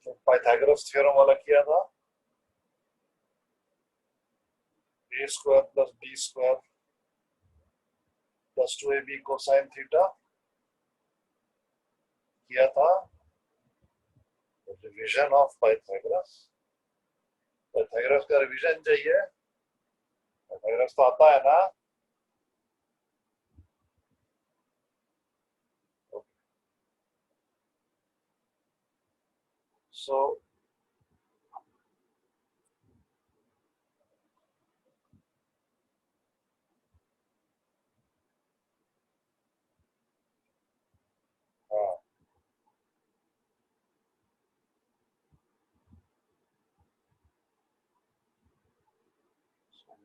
Pythagoras theorem वाला किया था, a square plus b square plus 2ab cosine theta किया था। रिवीजन ऑफ पाइथागोरस, पाइथागोरस का रिवीजन चाहिए, पाइथागोरस तो आता है ना। सो हाँ,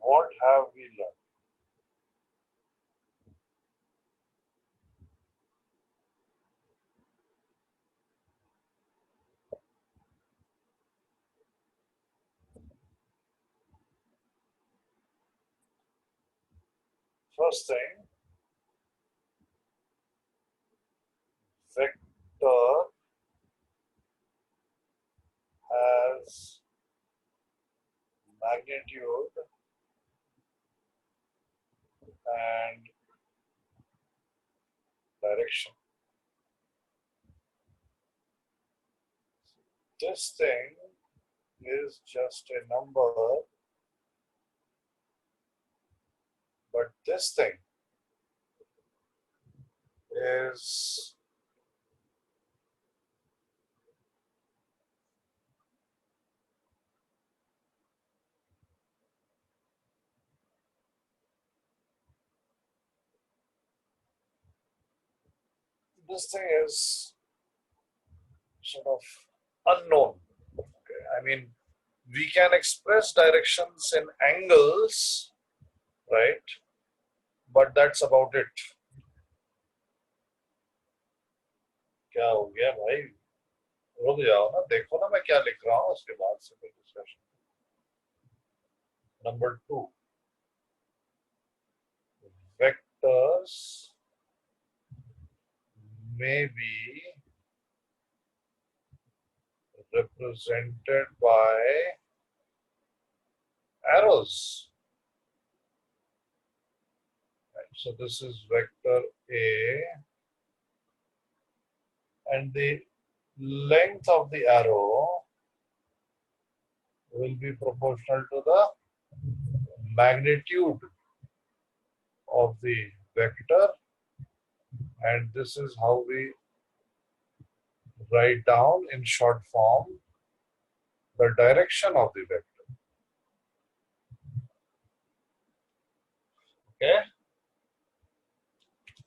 what have we learned? First thing, vector has magnitude and direction. This thing is just a number, but this thing is sort of unknown. Okay? I mean, we can express directions in angles, right? But that's about it. क्या हो गया भाई, रुक जाओ ना, देखो ना मैं क्या लिख रहा हूँ, उसके बाद से फिर discussion. Number 2, vectors may be represented by arrows. Right. So this is vector A, and the length of the arrow will be proportional to the magnitude of the vector, and this is how we write down in short form the direction of the vector. Okay.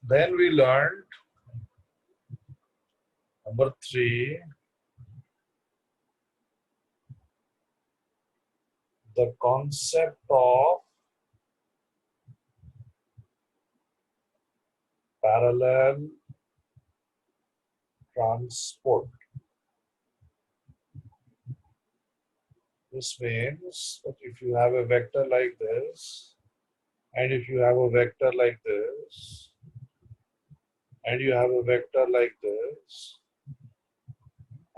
Then we learned number 3, the concept of parallel transport. This means that if you have a vector like this, and if you have a vector like this, and you have a vector like this,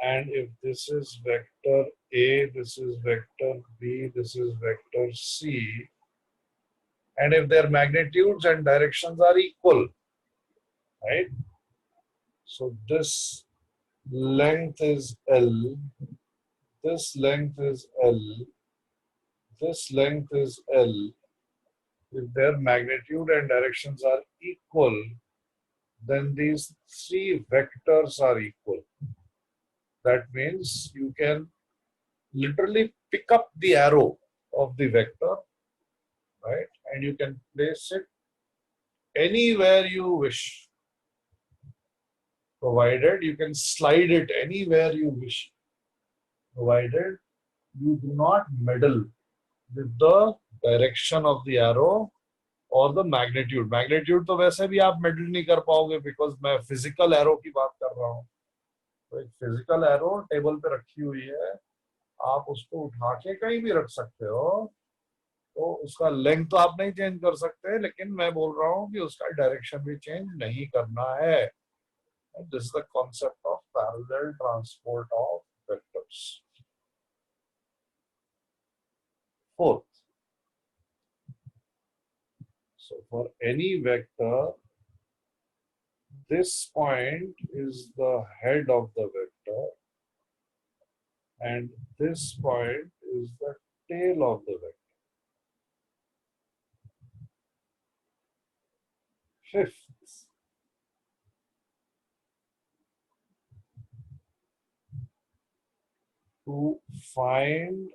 and if this is vector A, this is vector B, this is vector C, and if their magnitudes and directions are equal, right? So this length is L, this length is L, this length is L. If their magnitude and directions are equal, then these 3 vectors are equal. That means you can literally pick up the arrow of the vector, right? And you can place it anywhere you wish, provided you can slide it anywhere you wish, provided you do not meddle with the direction of the arrow और the magnitude. Magnitude तो वैसे भी आप medal नहीं कर पाओगे, because मैं physical arrow की बात कर रहा हूँ। तो एक फिजिकल एरो टेबल पे रखी हुई है, आप उसको उठा के कहीं भी रख सकते हो, तो उसका लेंथ तो आप नहीं चेंज कर सकते, लेकिन मैं बोल रहा हूँ कि उसका डायरेक्शन भी चेंज नहीं करना है। This is the concept of parallel transport of vectors. vectors. Fourth, so for any vector, this point is the head of the vector and this point is the tail of the vector. Fifth, to find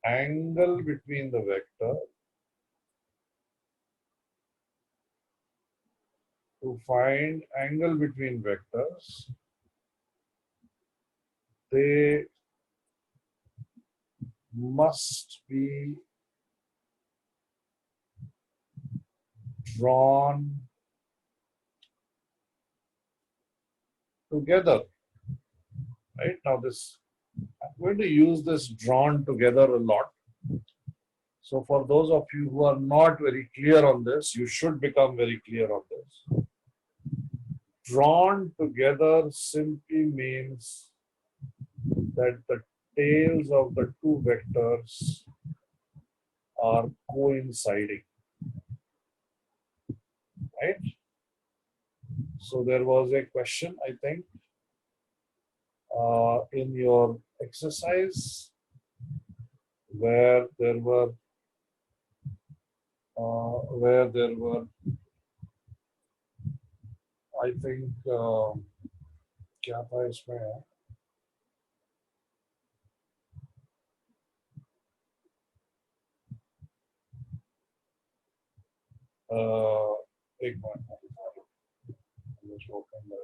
angle between the vector, vectors, they must be drawn together. Right now, I'm going to use this drawn together a lot. So for those of you who are not very clear on this, you should become very clear on this. Drawn together simply means that the tails of the two vectors are coinciding, right? So there was a question, I think, in your exercise where there were I think क्या था इसमें एक minute Let's open that.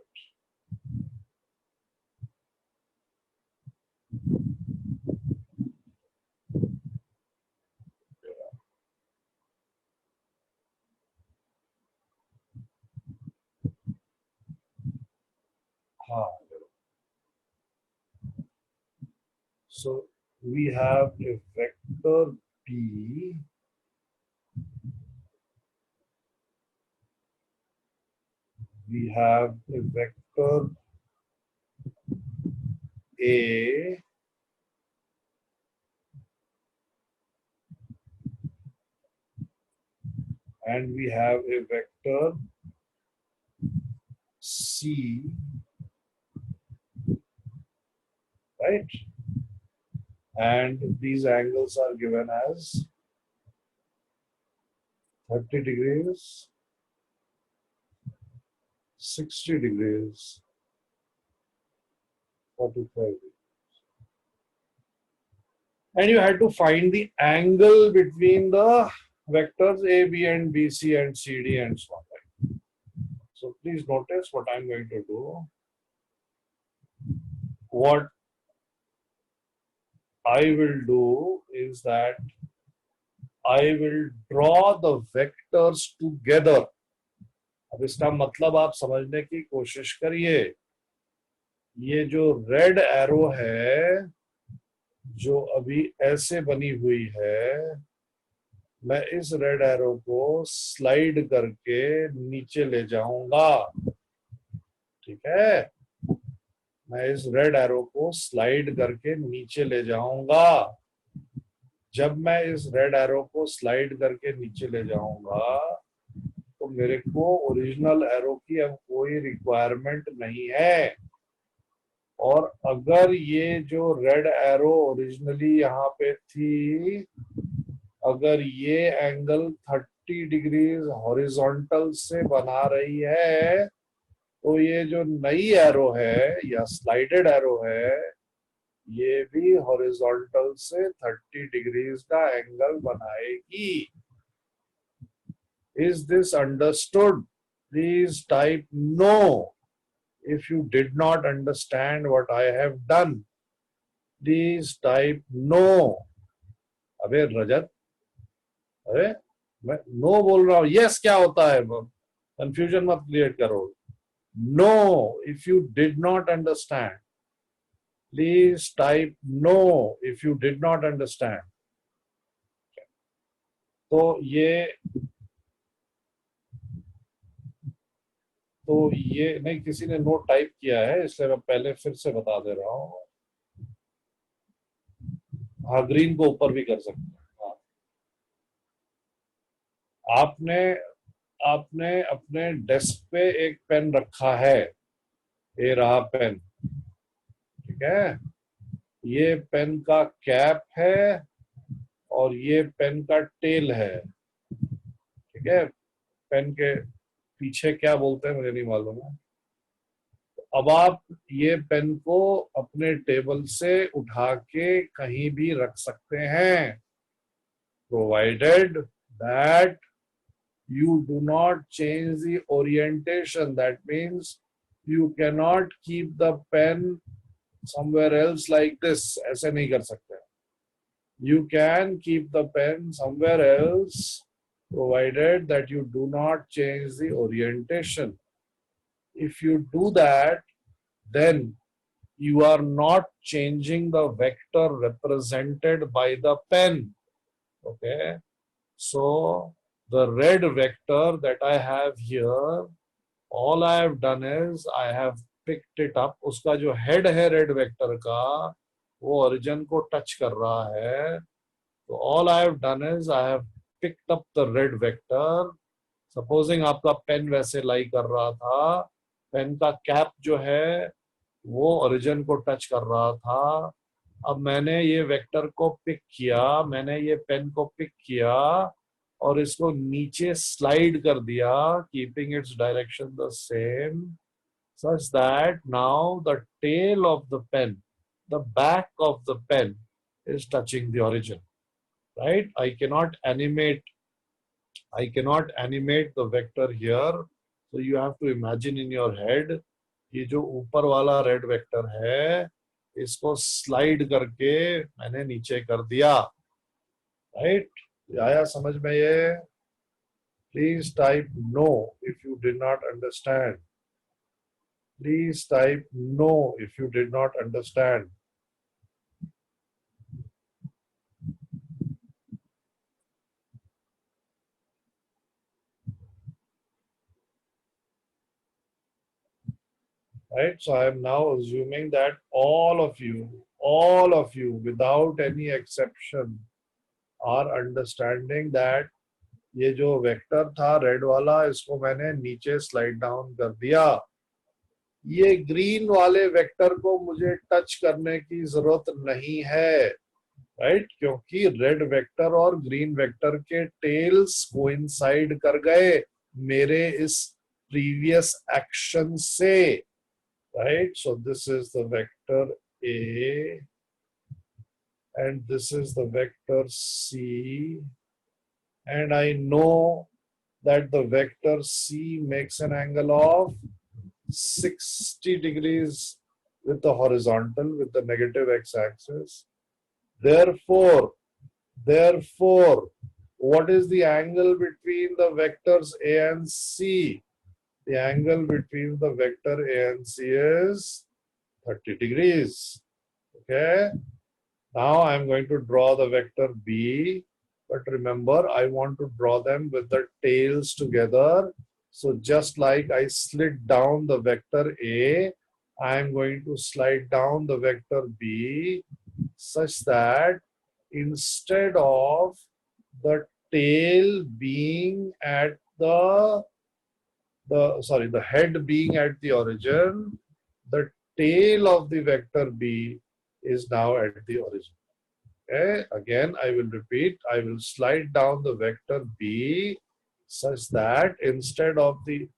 So we have a vector P we have a vector A and we have a vector C, right? And these angles are given as 30 degrees, 60 degrees, 45 degrees. And you had to find the angle between the vectors A, B, and B, C, and C, D, and so on. Right? So please notice what I'm going to do. What I will do is that I will draw the vectors together. अब इसका मतलब आप समझने की कोशिश करिए. ये जो रेड एरो है जो अभी ऐसे बनी हुई है, मैं इस रेड एरो को स्लाइड करके नीचे ले जाऊंगा. ठीक है, मैं इस रेड एरो को स्लाइड करके नीचे ले जाऊंगा. जब मैं इस रेड एरो को स्लाइड करके नीचे ले जाऊंगा तो मेरे को ओरिजिनल एरो की अब कोई रिक्वायरमेंट नहीं है. और अगर ये जो रेड एरो ओरिजिनली यहाँ पे थी, अगर ये एंगल 30 डिग्रीज हॉरिजॉन्टल से बना रही है, तो ये जो नई एरो है या स्लाइडेड एरो है, ये भी हॉरिजॉन्टल से 30 डिग्रीज का एंगल बनाएगी. Is this understood? Please type no. If you did not understand what I have done, please type no. अबे रजत, अरे मैं नो बोल रहा हूं, यस क्या होता है? कंफ्यूजन मत क्रिएट करो. No, if you did not understand, please type no. If you did not understand. तो तो ये नहीं, किसी ने नोट टाइप किया है इसलिए मैं पहले फिर से बता दे रहा हूँ। हाँ, ग्रीन को ऊपर भी कर सकते हैं। हाँ, आपने आपने अपने डेस्क पे एक पेन रखा है, ये रहा पेन, ठीक है। ये पेन का कैप है और ये पेन का टेल है, ठीक है। पेन के पीछे क्या बोलते हैं मुझे नहीं मालूम है। अब आप ये पेन को अपने टेबल से उठा के कहीं भी रख सकते हैं, provided that you do not change the orientation. That means you cannot keep the pen somewhere else like this. ऐसे नहीं कर सकते। You can keep the pen somewhere else provided that you do not change the orientation. If you do that, then you are not changing the vector represented by the pen. Okay. So the red vector that I have here, all I have done is I have picked it up. उसका जो head है red vector का, वो origin को touch कर रहा है। So all I have done is I have picked up the red vector. Supposing आपका पेन वैसे लाई कर रहा था, पेन का कैप जो है वो ओरिजिन को टच कर रहा था। अब मैंने ये वेक्टर को पिक किया, मैंने ये पेन को पिक किया और इसको नीचे स्लाइड कर दिया, keeping its direction the same, such that now the tail of the pen, the back of the pen is touching the origin, right? I cannot animate the vector here. So you have to imagine in your head, ये जो ऊपर वाला red vector है इसको slide करके मैंने नीचे कर दिया, राइट? आया समझ में ये? Please type know if you did not understand. Please type know if you did not understand. Right? So I am now assuming that all of you, without any exception, are understanding that ये जो vector था red वाला, इसको मैंने नीचे slide down कर दिया। ये ग्रीन वाले वेक्टर को मुझे टच करने की जरूरत नहीं है, राइट? क्योंकि रेड वेक्टर और ग्रीन वेक्टर के टेल्स कोइंसाइड कर गए मेरे इस प्रीवियस एक्शन से, right? So this is the vector A and this is the vector C, and I know that the vector C makes an angle of 60 degrees with the horizontal, with the negative x-axis. Therefore, what is the angle between the vectors A and C? The angle between the vector A and C is 30 degrees. Okay. Now I'm going to draw the vector B, but remember I want to draw them with the tails together. So just like I slid down the vector A, I'm going to slide down the vector B such that instead of the tail being at the head being at the origin, the tail of the vector B is now at the origin. Okay, again I will repeat, I will slide down the vector B such that instead of the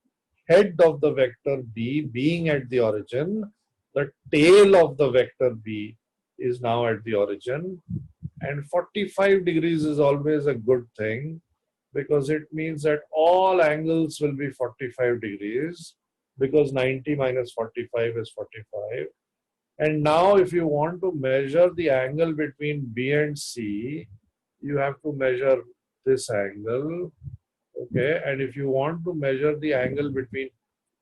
head of the vector B being at the origin, the tail of the vector B is now at the origin. And 45 degrees is always a good thing, because it means that all angles will be 45 degrees, because 90 minus 45 is 45. And now if you want to measure the angle between B and C, you have to measure this angle. Okay, and if you want to measure the angle between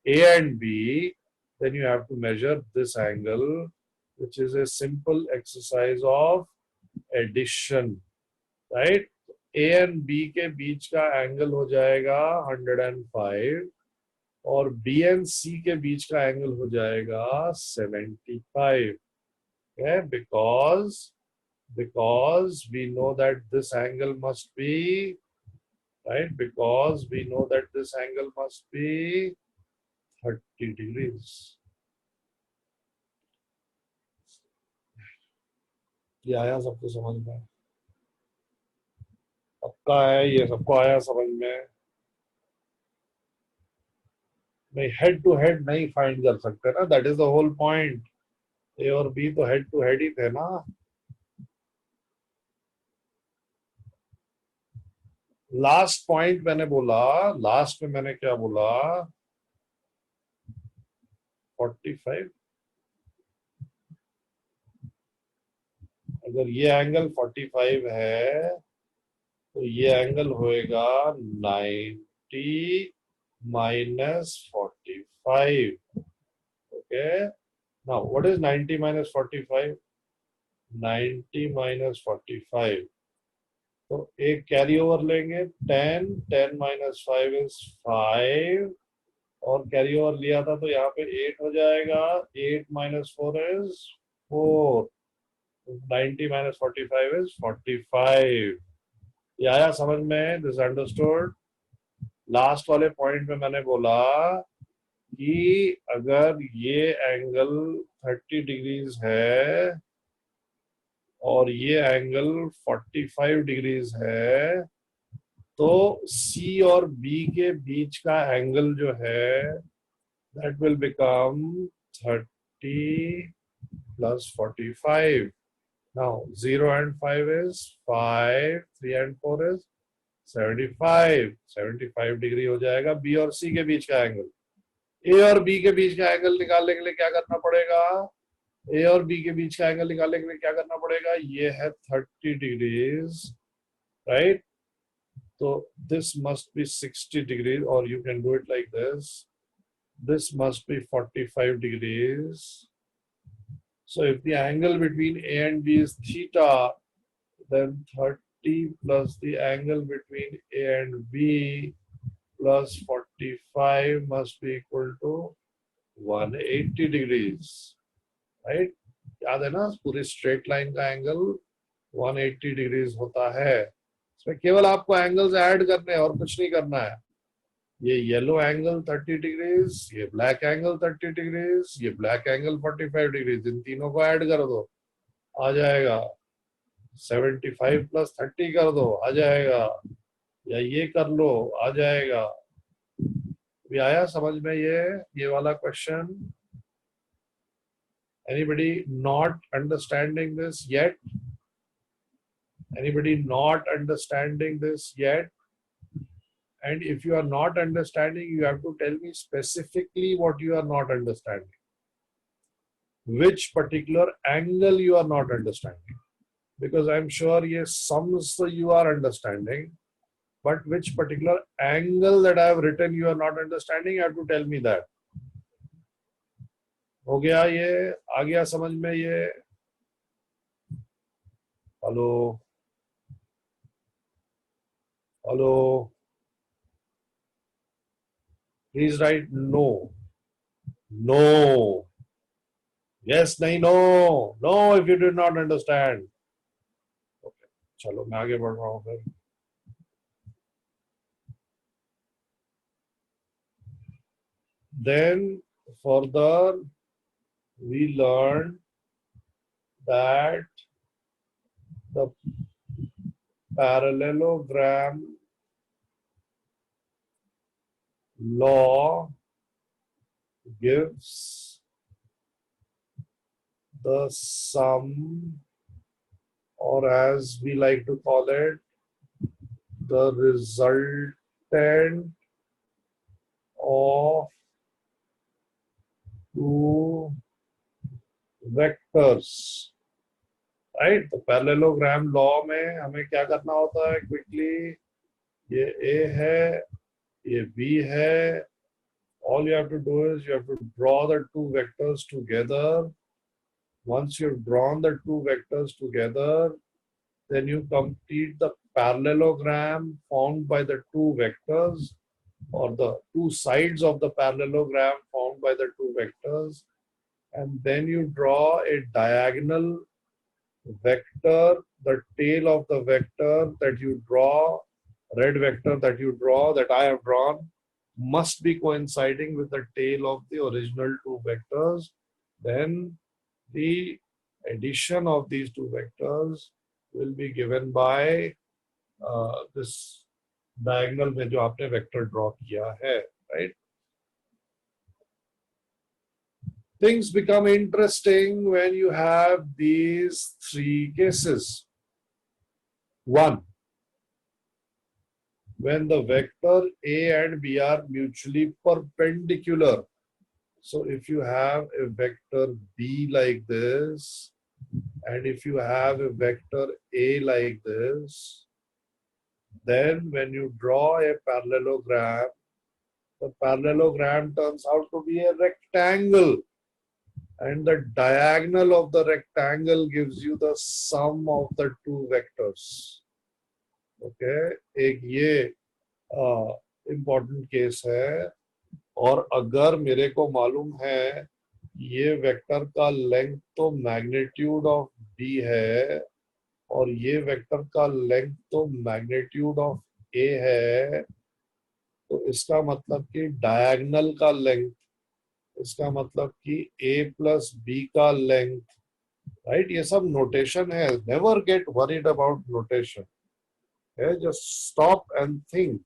A and B, then you have to measure this angle, which is a simple exercise of addition, right? A and B के बीच का angle हो जाएगा 105, और B and सी के बीच का angle हो जाएगा 75. okay, because we know that this angle must be right, because we know that this angle must be 30 degrees. ये आया सबको समझ में? पक्का है ये? सबको आया समझ में? नहीं, हेड टू हेड नहीं फाइंड कर सकते ना, that is the whole point. A और बी तो हेड टू हेड ही थे ना. लास्ट पॉइंट मैंने बोला, लास्ट में मैंने क्या बोला? 45. अगर ये एंगल 45 है तो ये एंगल होएगा 90 minus 45. Okay. Now, what is 90 minus 45? 90 minus 45. तो एक कैरी ओवर लेंगे 10. 10 minus 5 is 5. और कैरी ओवर लिया था तो यहाँ पे 8 हो जाएगा. 8 minus 4 is 4. 90 minus 45 is 45. ये आया समझ में? This understood? लास्ट वाले पॉइंट में मैंने बोला कि अगर ये एंगल 30 डिग्रीज है और ये एंगल 45 डिग्रीज है तो सी और बी के बीच का एंगल जो है that will become 30 plus 45. Now 0 and 5 is 5, 3 and 4 is 75. 75 degree हो जाएगा बी और सी के बीच का एंगल. ए और बी के बीच का एंगल निकालने के लिए क्या करना पड़ेगा? ए और बी के बीच का एंगल निकालने के लिए क्या करना पड़ेगा? ये है 30 डिग्रीज, राइट? तो दिस मस्ट बी 60 डिग्रीज, और you can do it like this. This must be 45 degrees. So if the angle between A and B is theta, then 30 plus the angle between A and B plus 45 must be equal to 180 degrees. Right? याद है ना, पूरी straight line का angle 180 degrees होता है. इसमें केवल आपको एंगल्स ऐड करने हैं और कुछ नहीं करना है. ये येलो एंगल 30 डिग्रीज, ये ब्लैक एंगल 30 डिग्रीज, ये ब्लैक एंगल 45 डिग्रीज, इन तीनों को ऐड कर दो, आ जाएगा. 75 प्लस 30 कर दो, आ जाएगा. या ये कर लो, आ जाएगा. भी आया समझ में ये वाला question? Anybody not understanding this yet? Anybody not understanding this yet? And if you are not understanding, you have to tell me specifically what you are not understanding. Which particular angle you are not understanding. Because I'm sure yes, sums you are understanding, but which particular angle that I have written you are not understanding, you have to tell me that. हो गया ये? आ गया समझ में ये? Hello hello, please write no. No. Yes, nahi, no. No if you did not understand. Okay. चलो मैं आगे बढ़ रहा हूँ फिर. Then further we learned that the parallelogram law gives the sum, or as we like to call it, the resultant of two vectors. Right? तो parallelogram law में हमें क्या करना होता है क्विकली? ये A है, ये B है. All you have to do is you have to draw the two vectors together. Once you've drawn the two vectors together, then you complete the parallelogram formed by the two vectors. or the two sides of the parallelogram formed by the two vectors, and then you draw a diagonal vector, the tail of the vector that you draw, red vector that you draw, that I have drawn, must be coinciding with the tail of the original two vectors. Then the addition of these two vectors will be given by this diagonal में जो आपने vector draw किया है, right? Things become interesting when you have these three cases. One, when the vector A and B are mutually perpendicular. So if you have a vector B like this, and if you have a vector A like this, then when you draw a parallelogram, the parallelogram turns out to be a rectangle. And the diagonal of the rectangle gives you the sum of the two vectors. Okay, एक ये important case है. और अगर मेरे को मालूम है ये वेक्टर का लेंथ तो मैग्नीट्यूड ऑफ बी है और ये वेक्टर का लेंथ तो मैग्नीट्यूड ऑफ ए है, तो इसका मतलब कि डायगोनल का लेंथ, इसका मतलब कि ए प्लस बी का लेंथ, राइट? ये सब नोटेशन है. Never get worried about notation. Just stop and think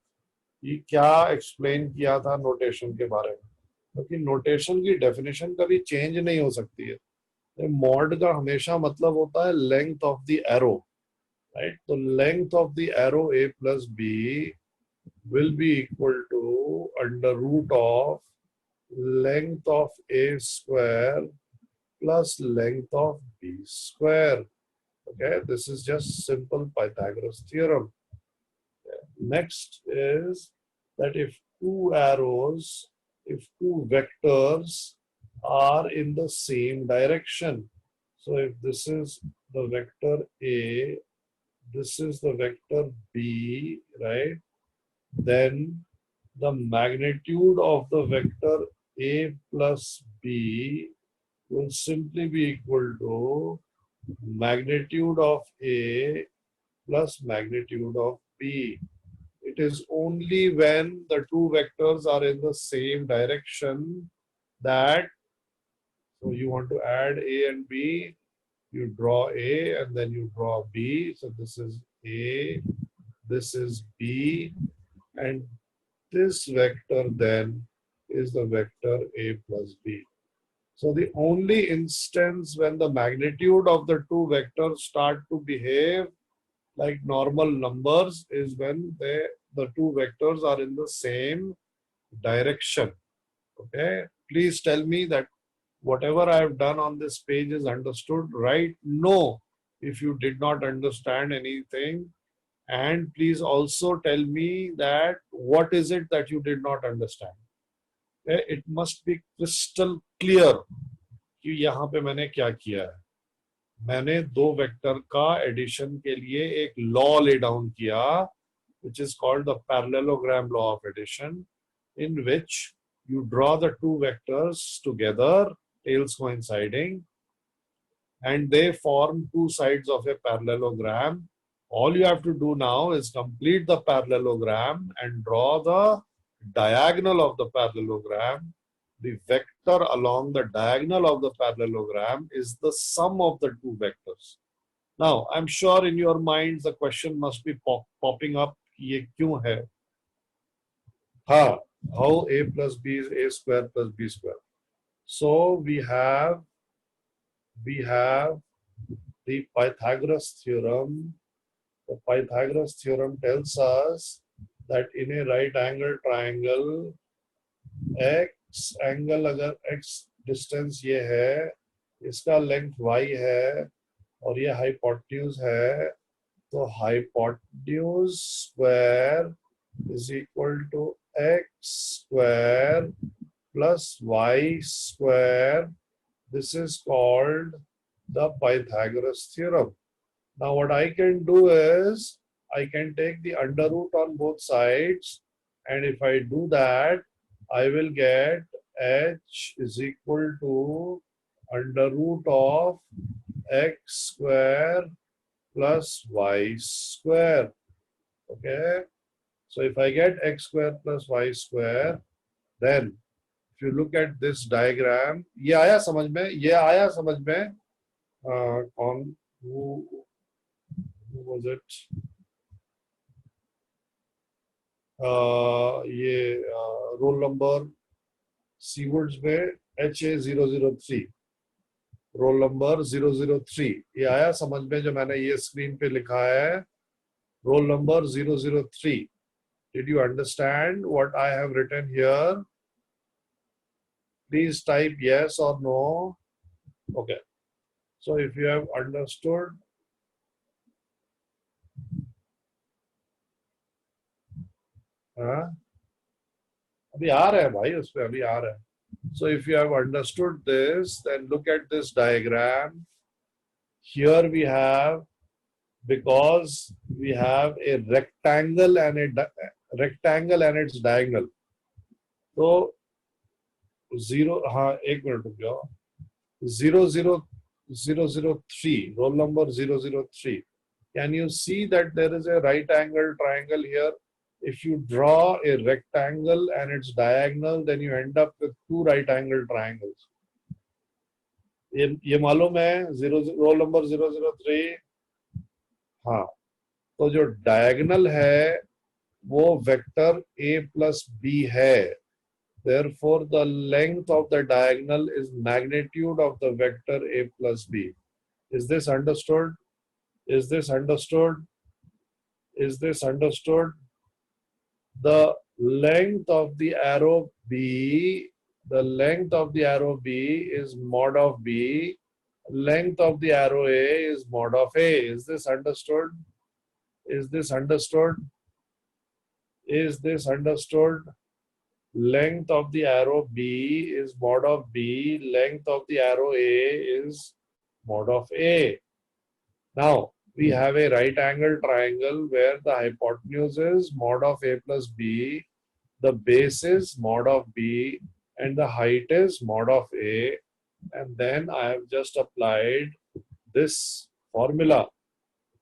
कि क्या एक्सप्लेन किया था नोटेशन के बारे में, क्योंकि नोटेशन की डेफिनेशन कभी चेंज नहीं हो सकती है. मॉड का हमेशा मतलब होता है length of the arrow, right? तो length of the arrow A plus B will be equal to under root of length of a square plus length of b square. Okay, this is just simple Pythagoras theorem. Next is that if two arrows, if two vectors are in the same direction, so if this is the vector A, this is the vector B, right? Then the magnitude of the vector A plus B will simply be equal to magnitude of A plus magnitude of B. It is only when the two vectors are in the same direction that, so you want to add A and B, you draw A and then you draw B. So this is A, this is B, and this vector then is the vector A plus B. So the only instance when the magnitude of the two vectors start to behave like normal numbers is when the two vectors are in the same direction. Okay, please tell me that whatever I have done on this page is understood, right? No, if you did not understand anything. And please also tell me that what is it that you did not understand. It must be crystal clear कि यहाँ पे मैंने क्या किया है. मैंने दो vector का एडिशन के लिए एक लॉ ले डाउन किया, which is called the parallelogram law of addition, in which you draw the two vectors together, tails coinciding, and they form two sides of a parallelogram. All you have to do now is complete the parallelogram and draw the diagonal of the parallelogram. The vector along the diagonal of the parallelogram is the sum of the two vectors. Now, I'm sure in your minds the question must be popping up, ये क्यों है? हाँ, how a plus b is a square plus b square. So we have the Pythagoras theorem. The Pythagoras theorem tells us that in a right angle triangle, x angle अगर x distance ये है, इसका length y है और ये hypotenuse है, तो hypotenuse square is equal to x square plus y square. This is called the Pythagoras theorem. Now what I can do is I can take the under root on both sides and if I do that, I will get h is equal to under root of x square plus y square. Okay, so if I get x square plus y square, then if you look at this diagram, ये आया समझ में, ये आया समझ में, कौन, who was it? ये रोल नंबर सीवुड्स में HA003, रोल नंबर 003, ये आया समझ में जो मैंने ये स्क्रीन पे लिखा है, roll number 003. Did you understand what I have written here? Please type yes or no. Okay. So if you have understood, अभी आ रहा है भाई, उस पे अभी आ रहा है. So if you have understood this, then look at this diagram. Here we have, because we have a rectangle and its diagonal. So 0, हाँ एक मिनट रुक जाओ, 003, roll number 003. Can you see that there is a right angle triangle here? If you draw a rectangle and its diagonal, then you end up with two right angle triangles. ये मालूम है, roll number 003. हाँ, तो जो diagonal है वो vector a plus b है. Therefore, the length of the diagonal is magnitude of the vector a plus b. Is this understood? Is this understood? Is this understood? The length of the arrow b, the length of the arrow b is mod of b. Length of the arrow a is mod of a. Is this understood? Is this understood? Is this understood? Length of the arrow b is mod of b. Length of the arrow a is mod of a. Now, we have a right angle triangle where the hypotenuse is mod of a plus b, the base is mod of b, and the height is mod of a. And then I have just applied this formula,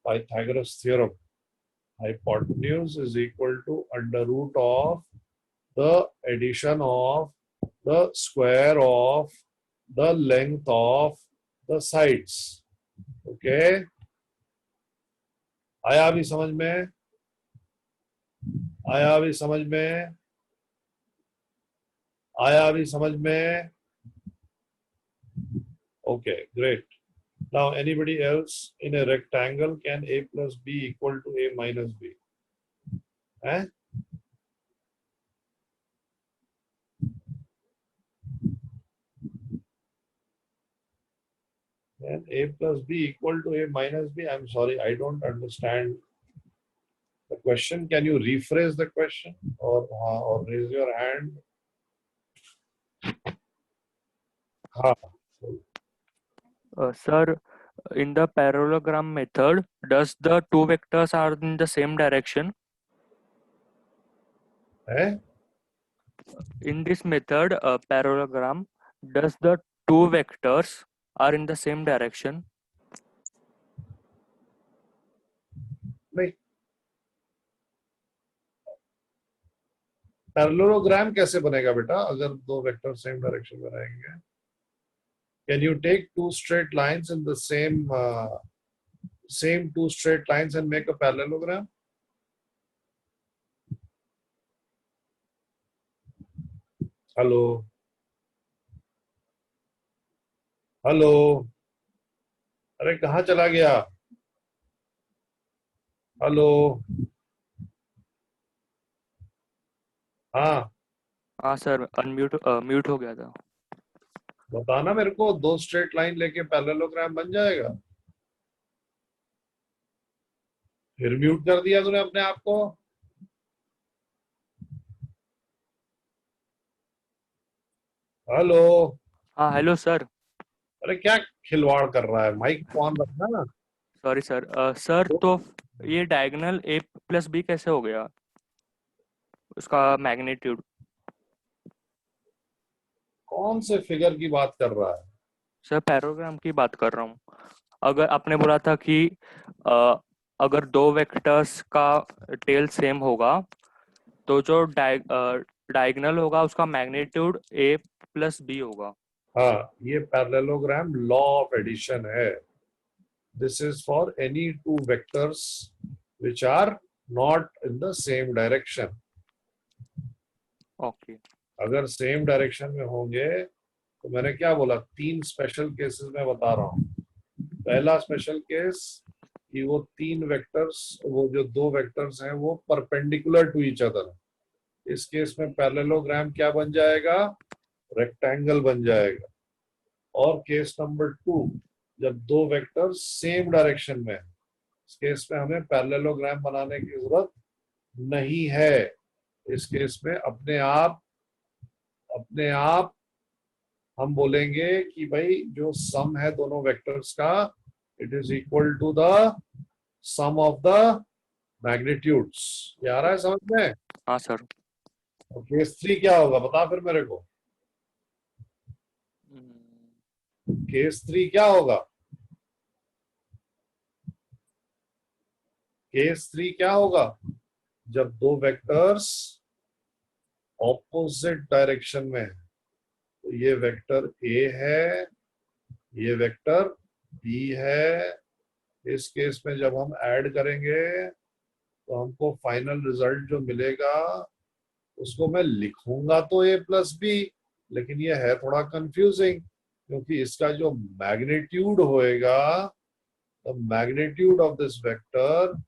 Pythagoras theorem. Hypotenuse is equal to under root of the addition of the square of the length of the sides. Okay? आया अभी समझ में? आया अभी समझ में? आया अभी समझ में? Okay, great. Now anybody else in a rectangle, can a plus b equal to a minus b? Eh? Can a plus b equal to a minus b? I'm sorry, I don't understand the question. Can you rephrase the question or raise your hand? Sir, in the parallelogram method, does the two vectors are in the same direction? Eh? In this method, parallelogram, does the two vectors are in the same direction? नहीं. Parallelogram कैसे बनेगा बेटा अगर दो vector same direction में रहेंगे? Can you take two straight lines in the same two straight lines and make a parallelogram? Hello? Hello, अरे कहाँ चला गया? हेलो, हाँ हाँ सर, म्यूट हो गया था. बताना मेरे को, दो स्ट्रेट लाइन लेके पैरेललोग्राम बन जाएगा? फिर म्यूट कर दिया तूने अपने आप को. हेलो. हाँ हेलो सर. अरे क्या खिलवाड़ कर रहा है? माइक ऑन रखना ना. Sorry sir. सर तो ये डायगोनल a प्लस b कैसे हो गया? उसका मैग्नीट्यूड। कौन से फिगर की बात कर रहा है? सर पैरोग्राम की बात कर रहा हूँ। अगर आपने बोला था कि अ, अगर दो वेक्टर्स का टेल सेम होगा तो जो डायगोनल होगा उसका मैग्नीट्यूड a प्लस b होगा। हाँ, ये पैरेललोग्राम लॉ ऑफ एडिशन है. This is for any two vectors which are not in the same direction. Okay. अगर सेम डायरेक्शन में होंगे तो मैंने क्या बोला, तीन स्पेशल केसेस में बता रहा हूँ. पहला स्पेशल केस कि वो तीन वेक्टर्स, वो जो दो वेक्टर्स हैं वो परपेंडिकुलर टू ईच अदर. इस केस में पैरेललोग्राम क्या बन जाएगा? रेक्टेंगल बन जाएगा. और केस नंबर 2, जब दो वेक्टर्स सेम डायरेक्शन में है, इस केस में हमें पैरेललोग्राम बनाने की जरूरत नहीं है. इस केस में अपने आप हम बोलेंगे कि भाई जो सम है दोनों वेक्टर्स का, it is equal to the sum of the magnitudes. ये आ रहा है समझ में? हाँ सर। और केस 3 क्या होगा बता फिर मेरे को. केस 3 क्या होगा? केस 3 क्या होगा? जब दो वेक्टर्स ऑपोजिट डायरेक्शन में है, तो ये वेक्टर ए है, ये वेक्टर बी है. इस केस में जब हम ऐड करेंगे तो हमको फाइनल रिजल्ट जो मिलेगा उसको मैं लिखूंगा तो ए प्लस बी, लेकिन ये है थोड़ा कंफ्यूजिंग क्योंकि इसका जो मैग्नीट्यूड होएगा, the magnitude of this vector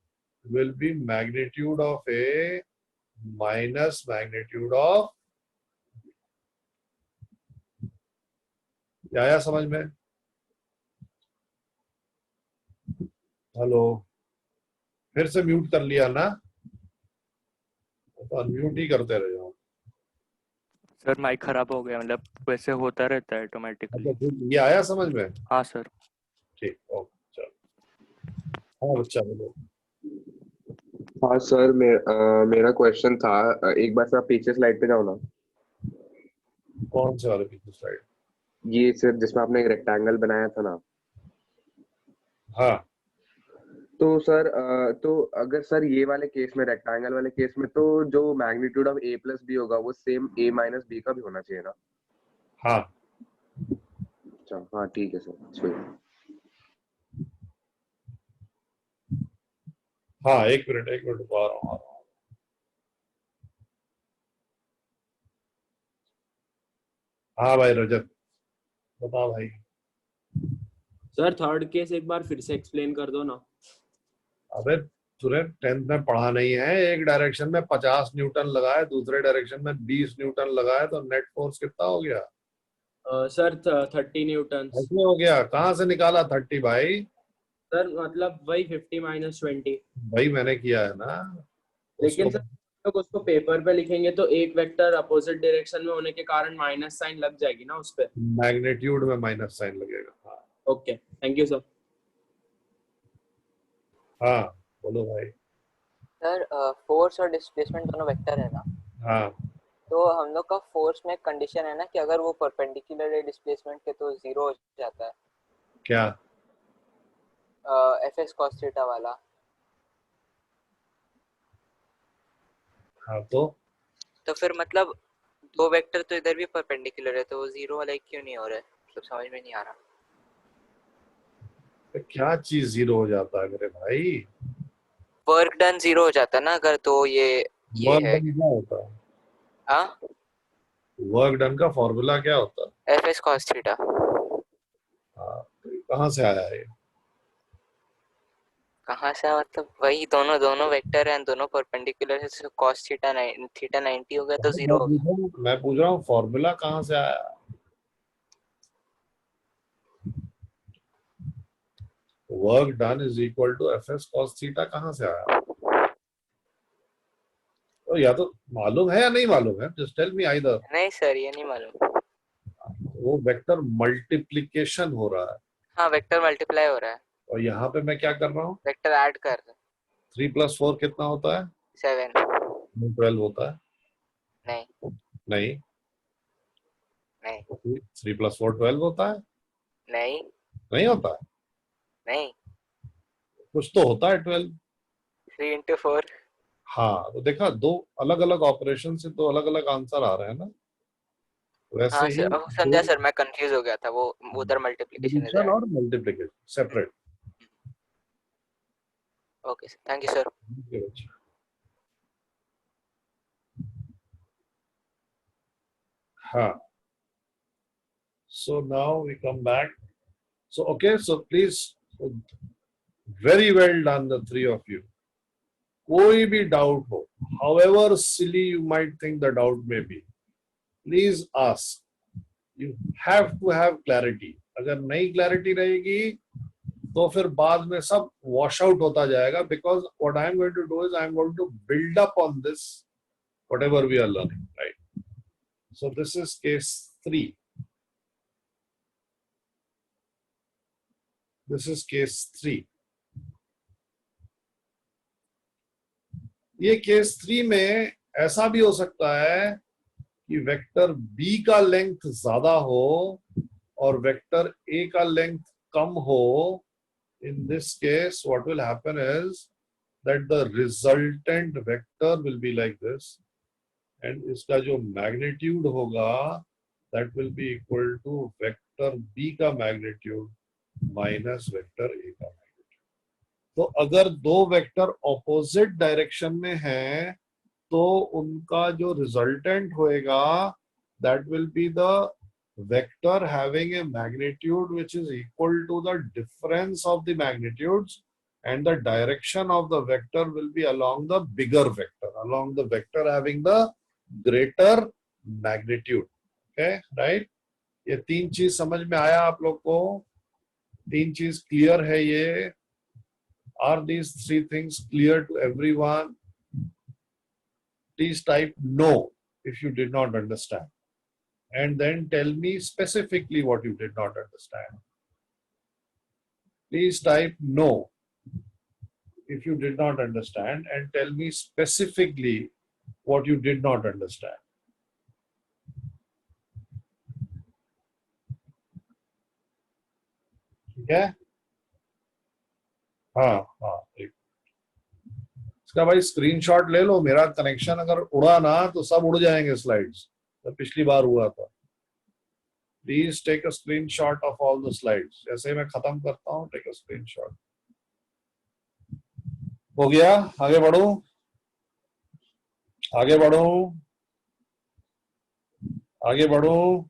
will be magnitude of A minus magnitude of. क्या आया समझ में? हेलो, फिर से म्यूट कर लिया ना? तो अनम्यूट ही करते रह जाओ. सर माइक खराब हो गया, मतलब वैसे होता रहता है ऑटोमेटिकली। अच्छा, फिर ये आया समझ में? हाँ सर। ठीक, ओके, चलो. हाँ बच्चा बोलो. हाँ सर, मेरा क्वेश्चन था, एक बार सर आप पीछे स्लाइड पे जाओ ना. कौन से वाले पीछे स्लाइड? ये सर जिसमें आपने एक रेक्टेंगल बनाया था ना. हाँ, तो सर तो अगर सर ये वाले केस में, रेक्टेंगल वाले केस में, तो जो magnitude of a plus B होगा वो सेम a माइनस बी का भी होना चाहिए ना. हाँ. अच्छा, हाँ ठीक है सर, सही. हाँ, एक मिनट आ रहा हूँ. हाँ भाई रजत, बता भाई. सर थर्ड केस एक बार फिर से एक्सप्लेन कर दो ना. अबे तूने 10th में पढ़ा नहीं है? एक डायरेक्शन में 50 न्यूटन लगाए, दूसरे डायरेक्शन में 20 न्यूटन लगाए तो नेट फोर्स कितना हो गया? Sir 30 Newton. ऐसे हो गया? कहाँ से निकाला 30 भाई? सर मतलब वही 50 माइनस 20. भाई मैंने किया है ना लेकिन उसको. सर लोग उसको पेपर पे लिखेंगे तो एक वेक्टर अपोजिट डायरेक्शन में होने के कारण माइनस साइन लग जाएगी ना उस पे. मैग्नीट्यूड में माइनस साइन लगेगा. हाँ. Okay, thank you sir. हाँ बोलो भाई. सर फोर्स और डिस्प्लेसमेंट दोनों वेक्टर है ना, हाँ. तो हम लोग का फोर्स में कंडीशन है ना कि अगर वो परपेंडिकुलर है डिस्प्लेसमेंट के तो जीरो हो जाता है. क्या? एफ एस कॉस थीटा वाला. हाँ तो फिर मतलब दो वेक्टर तो इधर भी परपेंडिकुलर है तो वो जीरो वाला क्यों नहीं हो रहा है, मतलब समझ में नहीं आ रहा. तो क्या चीज जीरो हो जाता है मेरे भाई? वर्क डन जीरो हो जाता है ना अगर, तो ये वर्क है. डन क्या होता है? हाँ, वर्क डन का फॉर्मूला क्या होता है? F S cos theta. हाँ, तो ये कहाँ से आया है? कहाँ से, मतलब वही दोनों दोनों वेक्टर हैं, दोनों परपेंडिकुलर है, तो कॉस थीटा 90 हो गया तो जीरो हो गया. मैं पूछ रहा हूँ फॉर्मूला कहाँ से आया? Work done is equal to F S cos theta कहाँ से आया? तो या तो मालूम है या नहीं मालूम है, जस्ट टेल मी आइदर. नहीं सर, ये नहीं मालूम. वो वेक्टर मल्टीप्लिकेशन हो रहा है हाँ, वेक्टर मल्टीप्लाई हो रहा है, और यहाँ पे मैं क्या कर रहा हूँ? वेक्टर ऐड कर. 3 + 4 कितना होता है? 7. 12 होता है. नहीं नहीं, नहीं 3 + 4 12 होता है? नहीं नहीं होता है, नहीं कुछ तो होता है 12। 3 × 4 हाँ, तो देखा, दो अलग अलग ऑपरेशन से दो अलग अलग आंसर आ रहे हैं ना, वैसे हाँ ही सर दो समझा सर मैं कंफ्यूज हो गया था वो उधर मल्टीप्लिकेशन एडिशन इधर और multiplication separate. Okay sir thank you sir हाँ, so now we come back. So okay, so please, very well done the three of you. कोई भी डाउट हो, however silly you might think the doubt may be, please ask. You have to have clarity. अगर नहीं clarity रहेगी तो फिर बाद में सब wash out होता जाएगा, because what I am going to do is I am going to build up on this whatever we are learning, right? So this is case 3. This is case 3. ये case 3 में ऐसा भी हो सकता है कि वेक्टर बी का length ज्यादा हो और वेक्टर ए का लेंथ कम हो. In this case, what will happen is that the resultant vector will be like this, and इसका जो magnitude होगा that will be equal to vector b का magnitude minus vector a का magnitude. तो अगर दो वेक्टर ऑपोजिट डायरेक्शन में हैं तो उनका जो रिजल्टेंट होएगा that will be the vector having a magnitude which is equal to the difference of the magnitudes, and the direction of the vector will be along the bigger vector, along the vector having the greater magnitude. Okay, right? ये तीन चीज समझ में आया आप लोग को? तीन चीज क्लियर है ये? Are these three things clear to everyone? Please type no if you did not understand, and then tell me specifically what you did not understand. Please type no if you did not understand, and tell me specifically what you did not understand. ठीक है? हाँ हाँ, एक इसका भाई screenshot ले लो. मेरा connection अगर उड़ा ना तो सब उड़ जाएंगे स्लाइड्स, तो पिछली बार हुआ था. Please take a screenshot of all the slides. जैसे मैं खत्म करता हूँ, टेक अ स्क्रीनशॉट. हो गया? आगे बढ़ो, आगे बढ़ो, आगे बढ़ो.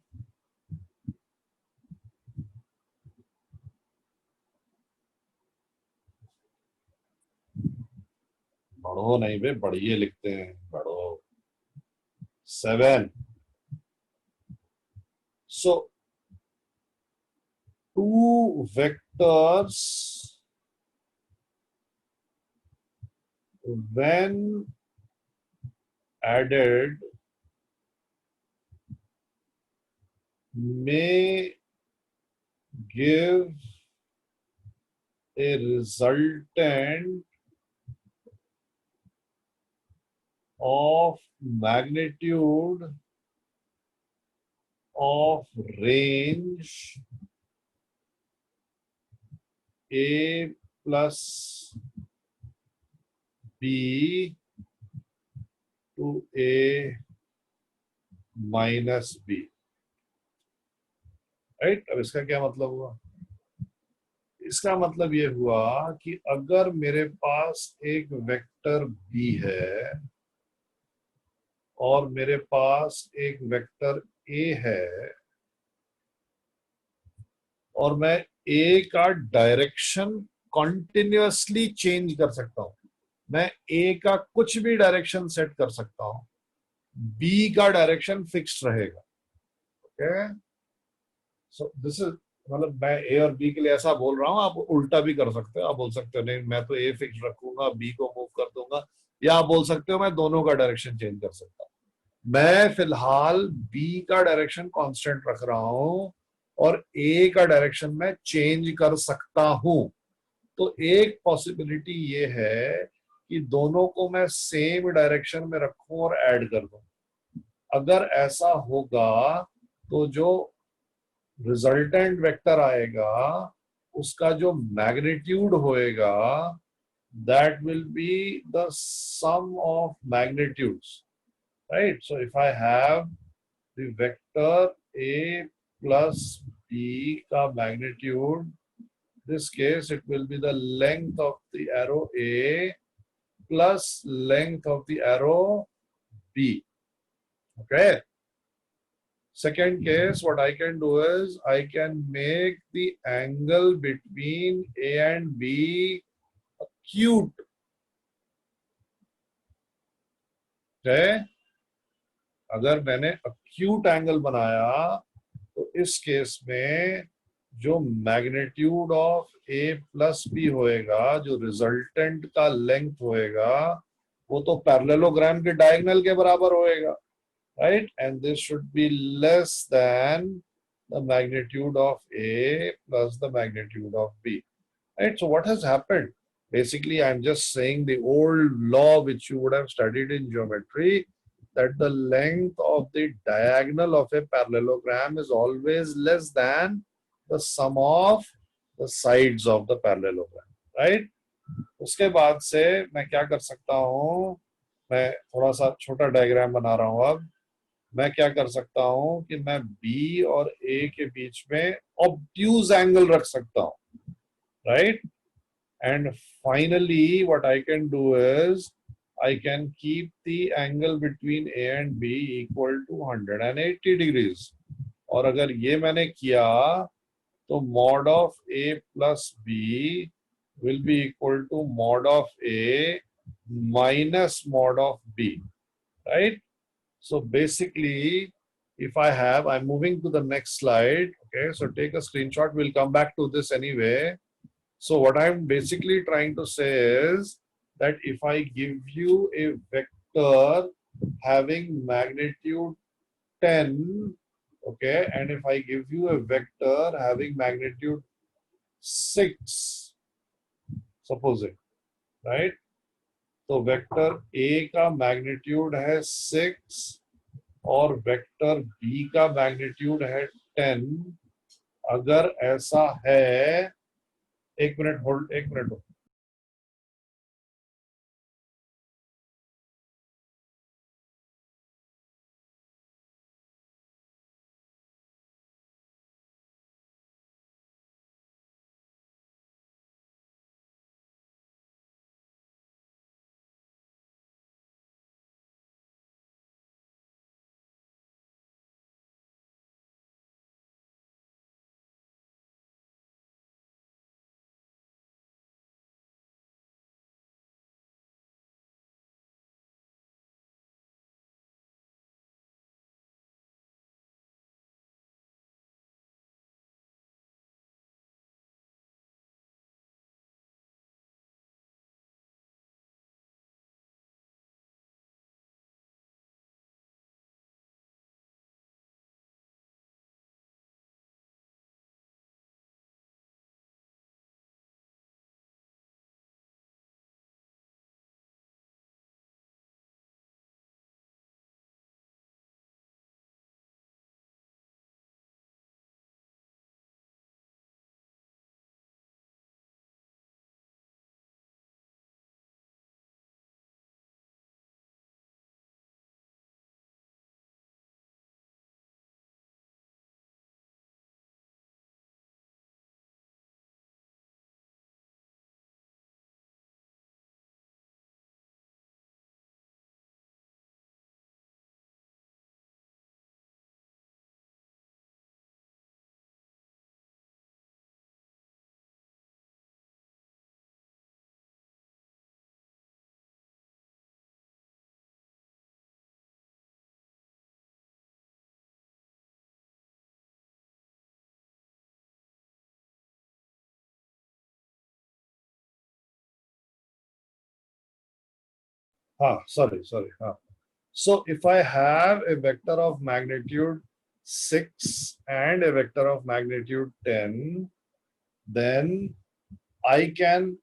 बढ़ो नहीं बे, बढ़िए लिखते हैं. बढ़ो. 7. So, two vectors when added may give a resultant of magnitude of range a plus b to a minus b. Right? अब इसका क्या मतलब हुआ? इसका मतलब ये हुआ कि अगर मेरे पास एक वेक्टर b है और मेरे पास एक वेक्टर a है और मैं a का डायरेक्शन कॉन्टिन्यूअसली चेंज कर सकता हूं. मैं a का कुछ भी डायरेक्शन सेट कर सकता हूं, b का डायरेक्शन फिक्स्ड रहेगा. ओके, सो दिस इज, मतलब मैं a और b के लिए ऐसा बोल रहा हूं. आप उल्टा भी कर सकते हो. आप बोल सकते हो नहीं मैं तो a फिक्स रखूंगा, b को मूव कर दूंगा, या आप बोल सकते हो मैं दोनों का डायरेक्शन चेंज कर सकता हूं. मैं फिलहाल b का डायरेक्शन कांस्टेंट रख रहा हूं और a का डायरेक्शन मैं चेंज कर सकता हूं. तो एक पॉसिबिलिटी ये है कि दोनों को मैं सेम डायरेक्शन में रखूं और ऐड कर दूं. अगर ऐसा होगा तो जो रिजल्टेंट वेक्टर आएगा उसका जो मैग्नीट्यूड होएगा that will be the sum of magnitudes, right? So if I have the vector A plus B ka magnitude, this case it will be the length of the arrow A plus length of the arrow B. Okay. Second case, what I can do is I can make the angle between A and B acute. Okay. अगर मैंने acute angle बनाया तो इस case में जो magnitude of A plus B होएगा, जो resultant का लेंथ होएगा, वो तो पैरेललोग्राम के डायगोनल के बराबर होएगा, right? And this should be less than the magnitude of A plus the magnitude of B, right? So what has happened? Basically, I'm just saying the old law which you would have studied in geometry, that the length of the diagonal of a parallelogram is always less than the sum of the sides of the parallelogram, right? उसके बाद से मैं क्या कर सकता हूँ, मैं थोड़ा सा छोटा डायग्राम बना रहा हूँ अब। मैं क्या कर सकता हूँ कि मैं B और A के बीच में ऑब्ट्यूज एंगल रख सकता हूँ, right? And finally, what I can do is I can keep the angle between A and B equal to 180 degrees. और अगर ये मैंने किया तो mod of A plus B will be equal to mod of A minus mod of B, right? So basically, if I have, I'm moving to the next slide. Okay, so take a screenshot. We'll come back to this anyway. So what I'm basically trying to say is that if I give you a vector having magnitude 10, okay, and if I give you a vector having magnitude 6, supposing, right? तो vector A का magnitude है 6 और vector B का magnitude है 10। अगर ऐसा है, एक minute hold. Sorry. So if I have a vector of magnitude 6 and a vector of magnitude 10, then I can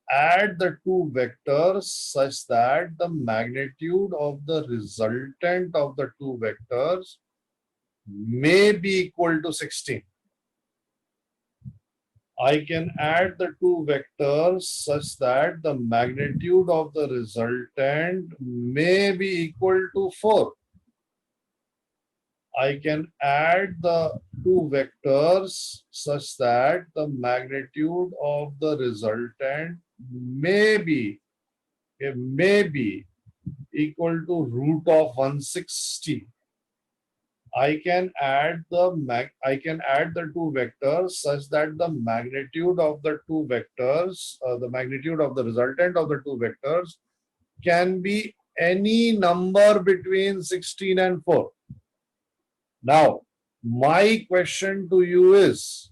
add the two vectors such that the magnitude of the resultant of the two vectors may be equal to 16. I can add the two vectors such that the magnitude of the resultant may be equal to 4. I can add the two vectors such that the magnitude of the resultant may be equal to root of 160. I can add the two vectors such that the magnitude of the two vectors, the magnitude of the resultant of the two vectors can be any number between 16 and 4. Now, my question to you is,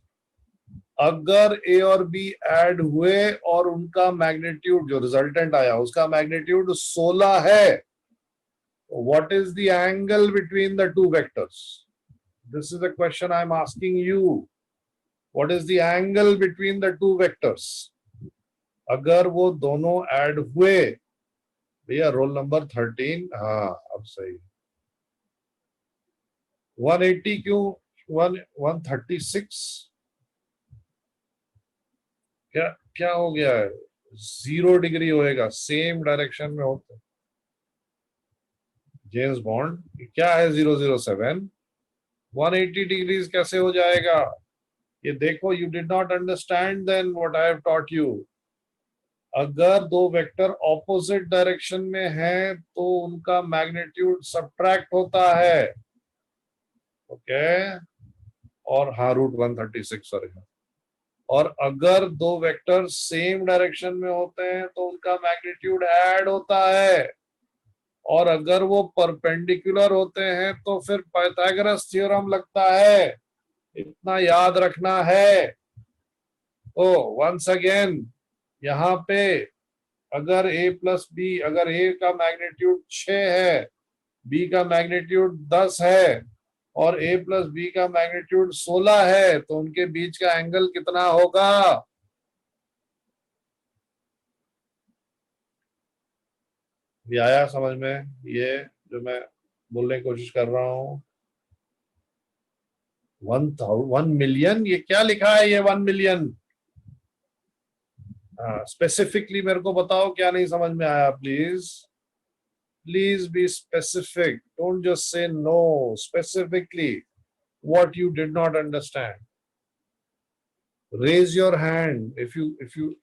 अगर A और B add हुए और उनका magnitude जो resultant आया उसका magnitude 16 है, what is the angle between the two vectors? This is the question I am asking you. What is the angle between the two vectors? अगर वो दोनों ऐड हुए, भैया रोल नंबर 13, हाँ अब सही, 180 क्यों 136 क्या क्या हो गया है? 0 डिग्री होएगा, सेम डायरेक्शन में होते। जेम्स बॉन्ड क्या है 007, 180 डिग्रीज कैसे हो जाएगा? ये देखो, you did not understand then what I have taught you. अगर दो वेक्टर ऑपोजिट डायरेक्शन में हैं तो उनका मैग्नीट्यूड सब्ट्रैक्ट होता है, ओके और हाँ रूट 136 सॉरी। और अगर दो वेक्टर सेम डायरेक्शन में होते हैं तो उनका मैग्नीट्यूड ऐड होता है, और अगर वो परपेंडिकुलर होते हैं तो फिर पाइथागोरस थ्योरम लगता है, इतना याद रखना है। ओ वंस अगेन, यहाँ पे अगर a प्लस बी, अगर a का मैग्नीट्यूड 6 है, b का मैग्नीट्यूड 10 है और a प्लस बी का मैग्नीट्यूड 16 है, तो उनके बीच का एंगल कितना होगा? ये आया समझ में? ये जो मैं बोलने की कोशिश कर रहा हूँ, 1 मिलियन, ये क्या लिखा है ये 1 मिलियन? स्पेसिफिकली मेरे को बताओ क्या नहीं समझ में आया, please please be specific, don't just say no, specifically what you did not understand. Raise your hand if you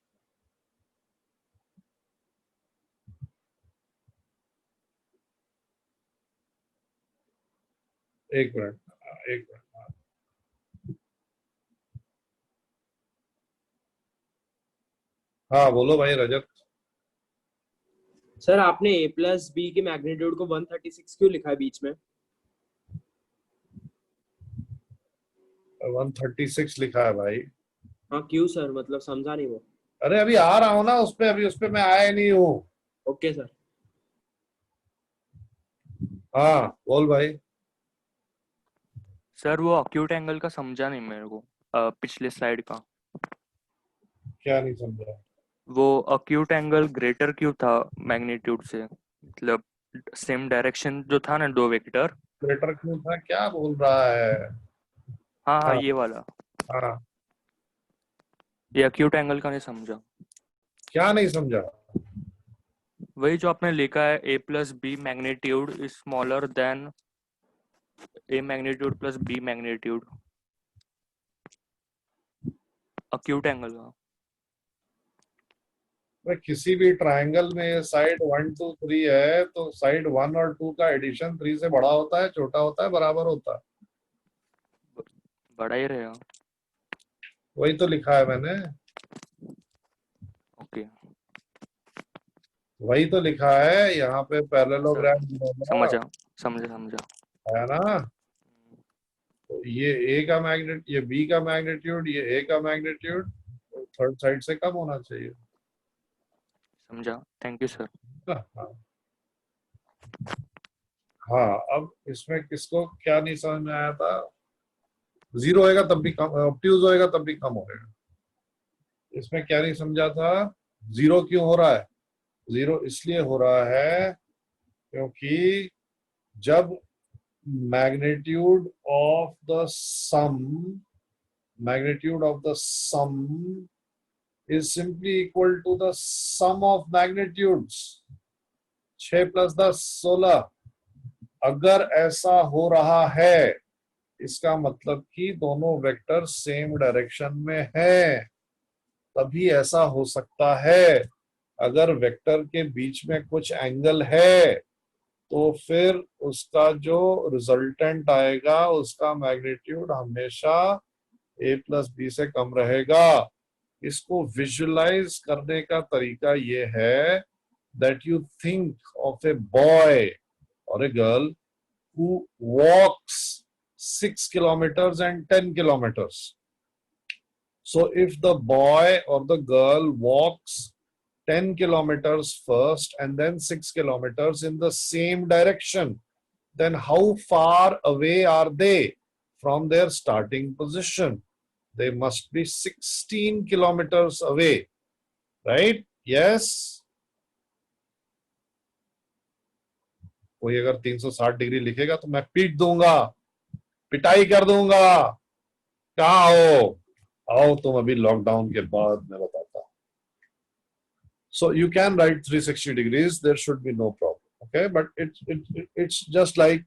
एक मिनट हाँ बोलो भाई रजत। सर आपने a प्लस बी के मैग्नीट्यूड को 136 क्यों लिखा है बीच में? 136 लिखा है भाई। हाँ क्यों सर, मतलब समझा नहीं वो। अरे अभी आ रहा हूँ ना उस पे, अभी उस पे मैं आया नहीं हूँ। Okay sir. हाँ बोल भाई। सर वो अक्यूट एंगल का समझा नहीं मेरे को, पिछले स्लाइड का। क्या नहीं समझा? वो अक्यूट एंगल ग्रेटर क्यों था मैग्नीट्यूड से, मतलब सेम डायरेक्शन जो था ना दो वेक्टर। ग्रेटर क्यों था, क्या बोल रहा है? हाँ हाँ हाँ ये वाला, हाँ, ये अक्यूट एंगल का नहीं समझा। क्या नहीं समझा? वही जो आपने लिखा है a plus B magnitude is smaller than a magnitude plus b magnitude, acute angle का। भाई किसी भी ट्रायंगल में साइड 1 2 3 है तो साइड 1 और 2 का एडिशन 3 से बड़ा होता है, छोटा होता है, बराबर होता है? बड़ा ही रहेगा। वही तो लिखा है मैंने, ओके वही तो लिखा है यहाँ पे पैरेललोग्राम समझा समझा समझा। है ना। तो ये a का मैग्नीट्यूड, ये b का मैग्नीट्यूड, ये a का मैग्नीट्यूड थर्ड साइड से कम होना चाहिए। समझा, थैंक यू सर। हाँ हाँ, अब इसमें किसको क्या नहीं समझ में आया था? 0 होएगा तब भी कम, ऑब्ट्यूज होएगा तब भी कम होएगा। इसमें क्या नहीं समझा था? जीरो क्यों हो रहा है? जीरो इसलिए हो रहा है क्योंकि जब magnitude of the sum is simply equal to the sum of magnitudes 6 plus 10 16। अगर ऐसा हो रहा है इसका मतलब कि दोनों वेक्टर सेम डायरेक्शन में हैं, तभी ऐसा हो सकता है। अगर वेक्टर के बीच में कुछ एंगल है तो फिर उसका जो रिजल्टेंट आएगा उसका मैग्नीट्यूड हमेशा a प्लस बी से कम रहेगा। इसको विजुअलाइज करने का तरीका ये है that you think of a boy or a girl who walks 6 kilometers and 10 kilometers. So if the boy or the girl walks 10 kilometers first and then 6 kilometers in the same direction, then how far away are they from their starting position? They must be 16 kilometers away, right? Yes. कोई अगर 360 degree लिखेगा तो मैं पीट दूंगा, पिटाई कर दूंगा। कहाँ हो? आओ तुम अभी लॉकडाउन के बाद मैं बताता हूँ। So you can write 360 degrees. There should be no problem. Okay, but it's just like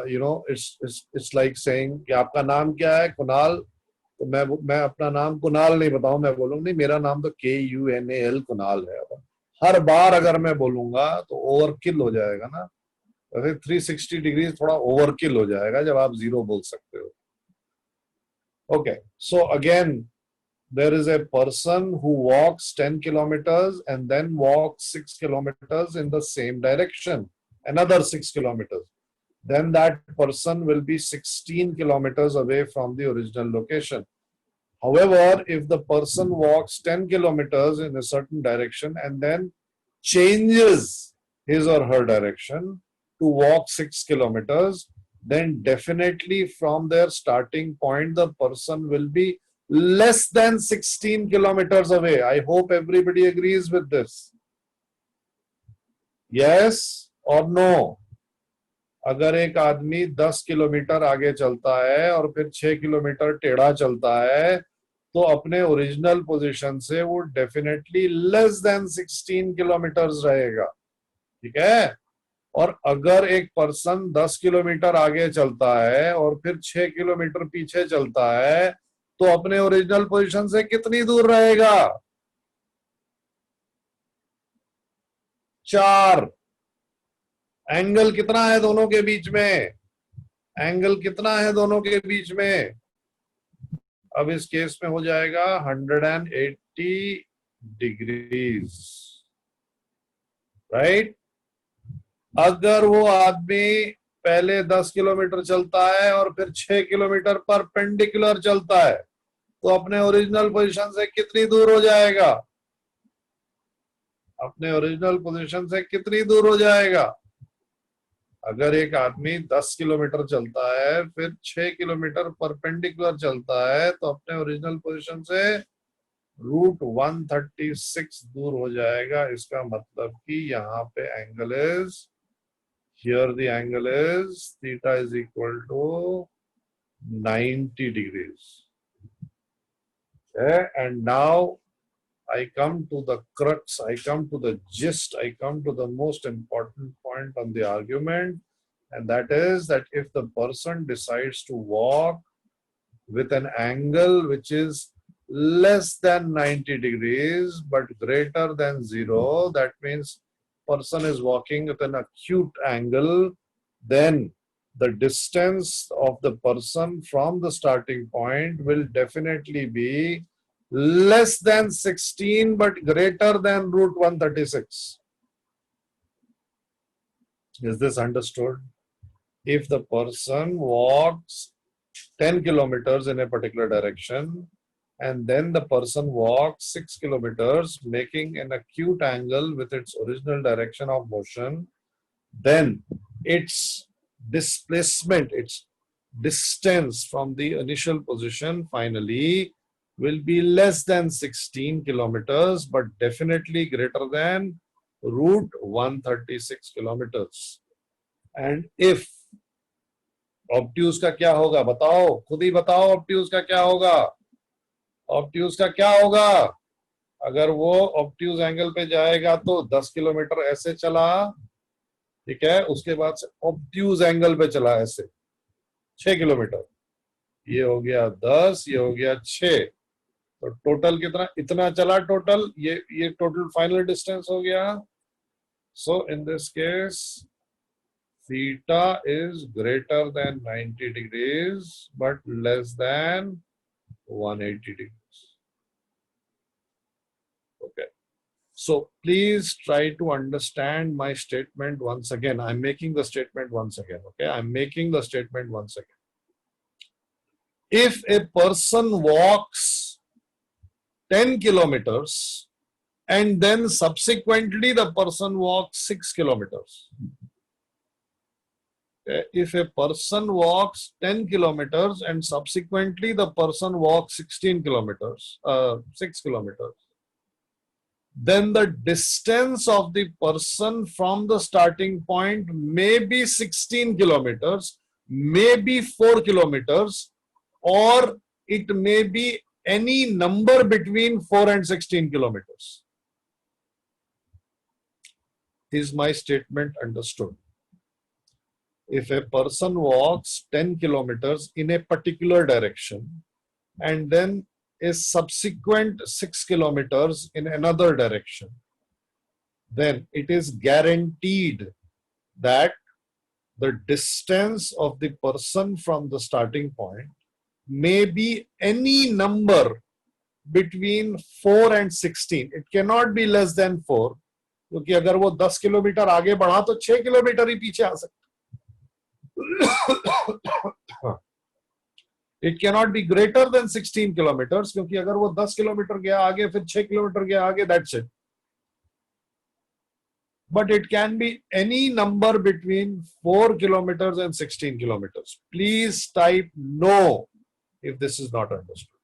you know, it's like saying कि आपका नाम क्या है? कुणाल। तो मैं अपना नाम कुणाल नहीं बताऊं, मैं बोलूंगा नहीं मेरा नाम तो KUNAL कुणाल है। हर बार अगर मैं बोलूंगा तो ओवरकिल हो जाएगा ना। वैसे 360 डिग्री थोड़ा ओवरकिल हो जाएगा जब आप जीरो बोल सकते हो। Okay, so again, there is a person who walks 10 kilometers and then walks 6 kilometers in the same direction, another 6 kilometers. Then that person will be 16 kilometers away from the original location. However, if the person walks 10 kilometers in a certain direction and then changes his or her direction to walk 6 kilometers, then definitely from their starting point, the person will be less than 16 kilometers away. I hope everybody agrees with this. Yes or no? अगर एक आदमी 10 kilometre आगे चलता है और फिर 6 kilometre टेढ़ा चलता है तो अपने ओरिजिनल पोजीशन से वो डेफिनेटली लेस देन 16 किलोमीटर्स रहेगा, ठीक है। और अगर एक पर्सन 10 किलोमीटर आगे चलता है और फिर 6 किलोमीटर पीछे चलता है तो अपने ओरिजिनल पोजीशन से कितनी दूर रहेगा? 4। एंगल कितना है दोनों के बीच में? एंगल कितना है दोनों के बीच में? अब इस केस में हो जाएगा 180 डिग्रीज, राइट। अगर वो आदमी पहले 10 किलोमीटर चलता है और फिर 6 किलोमीटर परपेंडिकुलर चलता है तो अपने ओरिजिनल पोजीशन से कितनी दूर हो जाएगा? अपने ओरिजिनल पोजीशन से कितनी दूर हो जाएगा? अगर एक आदमी 10 किलोमीटर चलता है फिर 6 किलोमीटर परपेंडिकुलर चलता है तो अपने ओरिजिनल पोजीशन से √136 दूर हो जाएगा। इसका मतलब कि यहाँ पे angle is, here the angle is theta is equal to 90 degrees. Okay, and now I come to the crux, I come to the gist, I come to the most important point on the argument, and that is that if the person decides to walk with an angle which is less than 90 degrees but greater than 0, that means person is walking with an acute angle, then the distance of the person from the starting point will definitely be less than 16 but greater than √136. Is this understood? If the person walks 10 kilometers in a particular direction and then the person walks 6 kilometers making an acute angle with its original direction of motion, then its displacement, its distance from the initial position finally will be less than 16 kilometers, but definitely greater than root 136 kilometers. And if obtuse का क्या होगा बताओ, खुद ही बताओ obtuse का क्या होगा, obtuse का क्या होगा? अगर वो ऑब्ट्यूज एंगल पे जाएगा तो 10 किलोमीटर ऐसे चला, ठीक है, उसके बाद से ऑब्ट्यूज एंगल पे चला ऐसे 6 किलोमीटर, ये हो गया 10, ये हो गया 6, तो टोटल कितना, इतना चला टोटल, ये टोटल फाइनल डिस्टेंस हो गया. So in this case theta is greater than 90 degrees but less than 180 degrees. Okay. So please try to understand my statement once again. I'm making the statement once again. Okay. I'm making the statement once again. If a person walks 10 kilometers and then subsequently the person walks 6 kilometers. If a person walks 10 kilometers and subsequently the person walks 16 kilometers, 6 kilometers, then the distance of the person from the starting point may be 16 kilometers, may be 4 kilometers, or it may be any number between 4 and 16 kilometers. Is my statement understood? If a person walks 10 kilometers in a particular direction and then a subsequent 6 kilometers in another direction, then it is guaranteed that the distance of the person from the starting point may be any number between 4 and 16. It cannot be less than 4, क्योंकि अगर वो 10 kilometre आगे बढ़ा तो 6 kilometre ही पीछे आ सकता. It cannot be greater than 16 kilometers, क्योंकि अगर वो 10 किलोमीटर गया आगे फिर 6 किलोमीटर गया आगे, that's it. But it can be any number between 4 kilometers and 16 kilometers. Please type no if this is not understood.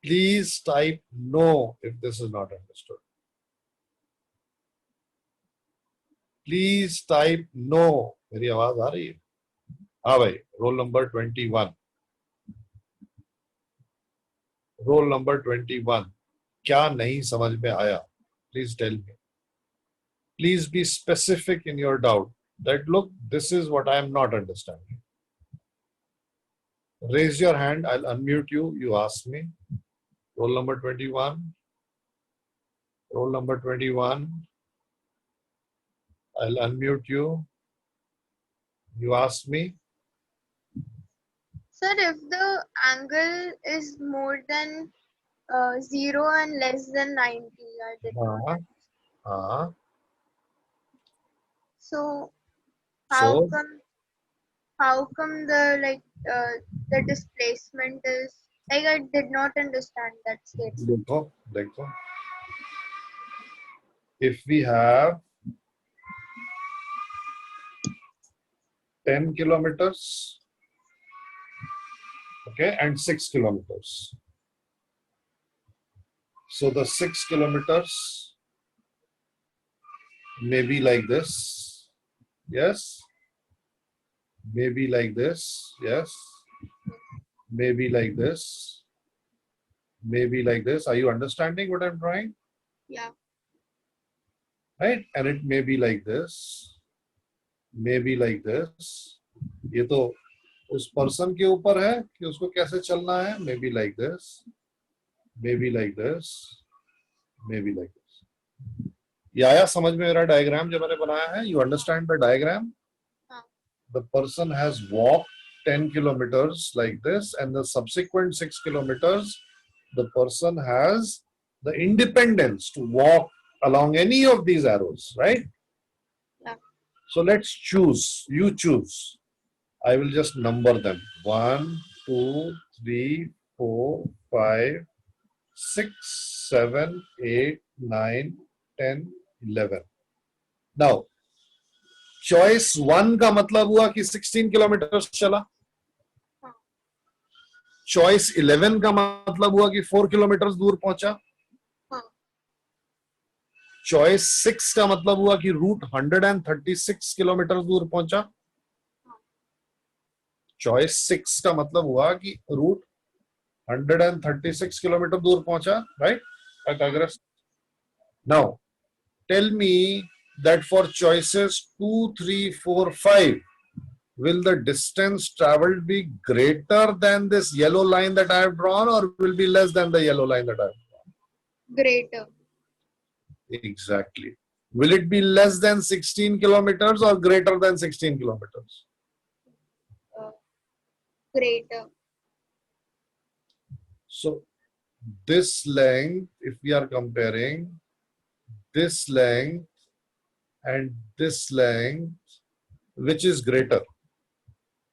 Please type no if this is not understood. Please type no. मेरी आवाज आ रही है? हाँ भाई, roll number 21. Roll number 21. क्या नहीं समझ में आया? Please tell me. Please be specific in your doubt. That look, this is what I am not understanding. Raise your hand. I'll unmute you. You ask me. Roll number 21. Roll number 21. I'll unmute you. You ask me. Sir, if the angle is more than 0 and less than 90, I did not. So how come the the displacement is like, I did not understand that statement. देखो. If we have 10 kilometers, okay, and 6 kilometers. So the 6 kilometers may be like this, yes, maybe like this, yes, maybe like this, maybe like this. Are you understanding what I'm trying? Yeah. Right? And it may be like this, maybe like this. ये तो उस person के ऊपर है कि उसको कैसे चलना है. Maybe like this, maybe like this, maybe like this. ये आया समझ में मेरा डायग्राम जो मैंने बनाया है? You understand the diagram? The person has walked 10 kilometers like this, and the subsequent 6 kilometers, the person has the independence to walk along any of these arrows, right? Yeah. So let's choose. You choose. I will just number them. 1, 2, 3, 4, 5, 6, 7, 8, 9, 10, 11. Now, choice 1 का मतलब हुआ कि 16 kilometre चला. Choice 11 का मतलब हुआ कि 4 kilometre दूर पहुंचा। हाँ। चॉइस 6 का मतलब हुआ कि रूट 136 किलोमीटर दूर पहुंचा। चॉइस 6 का मतलब हुआ कि रूट 136 किलोमीटर दूर पहुंचा, right? Pythagoras. Now, tell me that for choices 2, 3, 4, 5, will the distance traveled be greater than this yellow line that I have drawn, or will be less than the yellow line that I have drawn? Greater. Exactly. Will it be less than 16 kilometers or greater than 16 kilometers? Greater. So, this length, if we are comparing this length and this length, which is greater?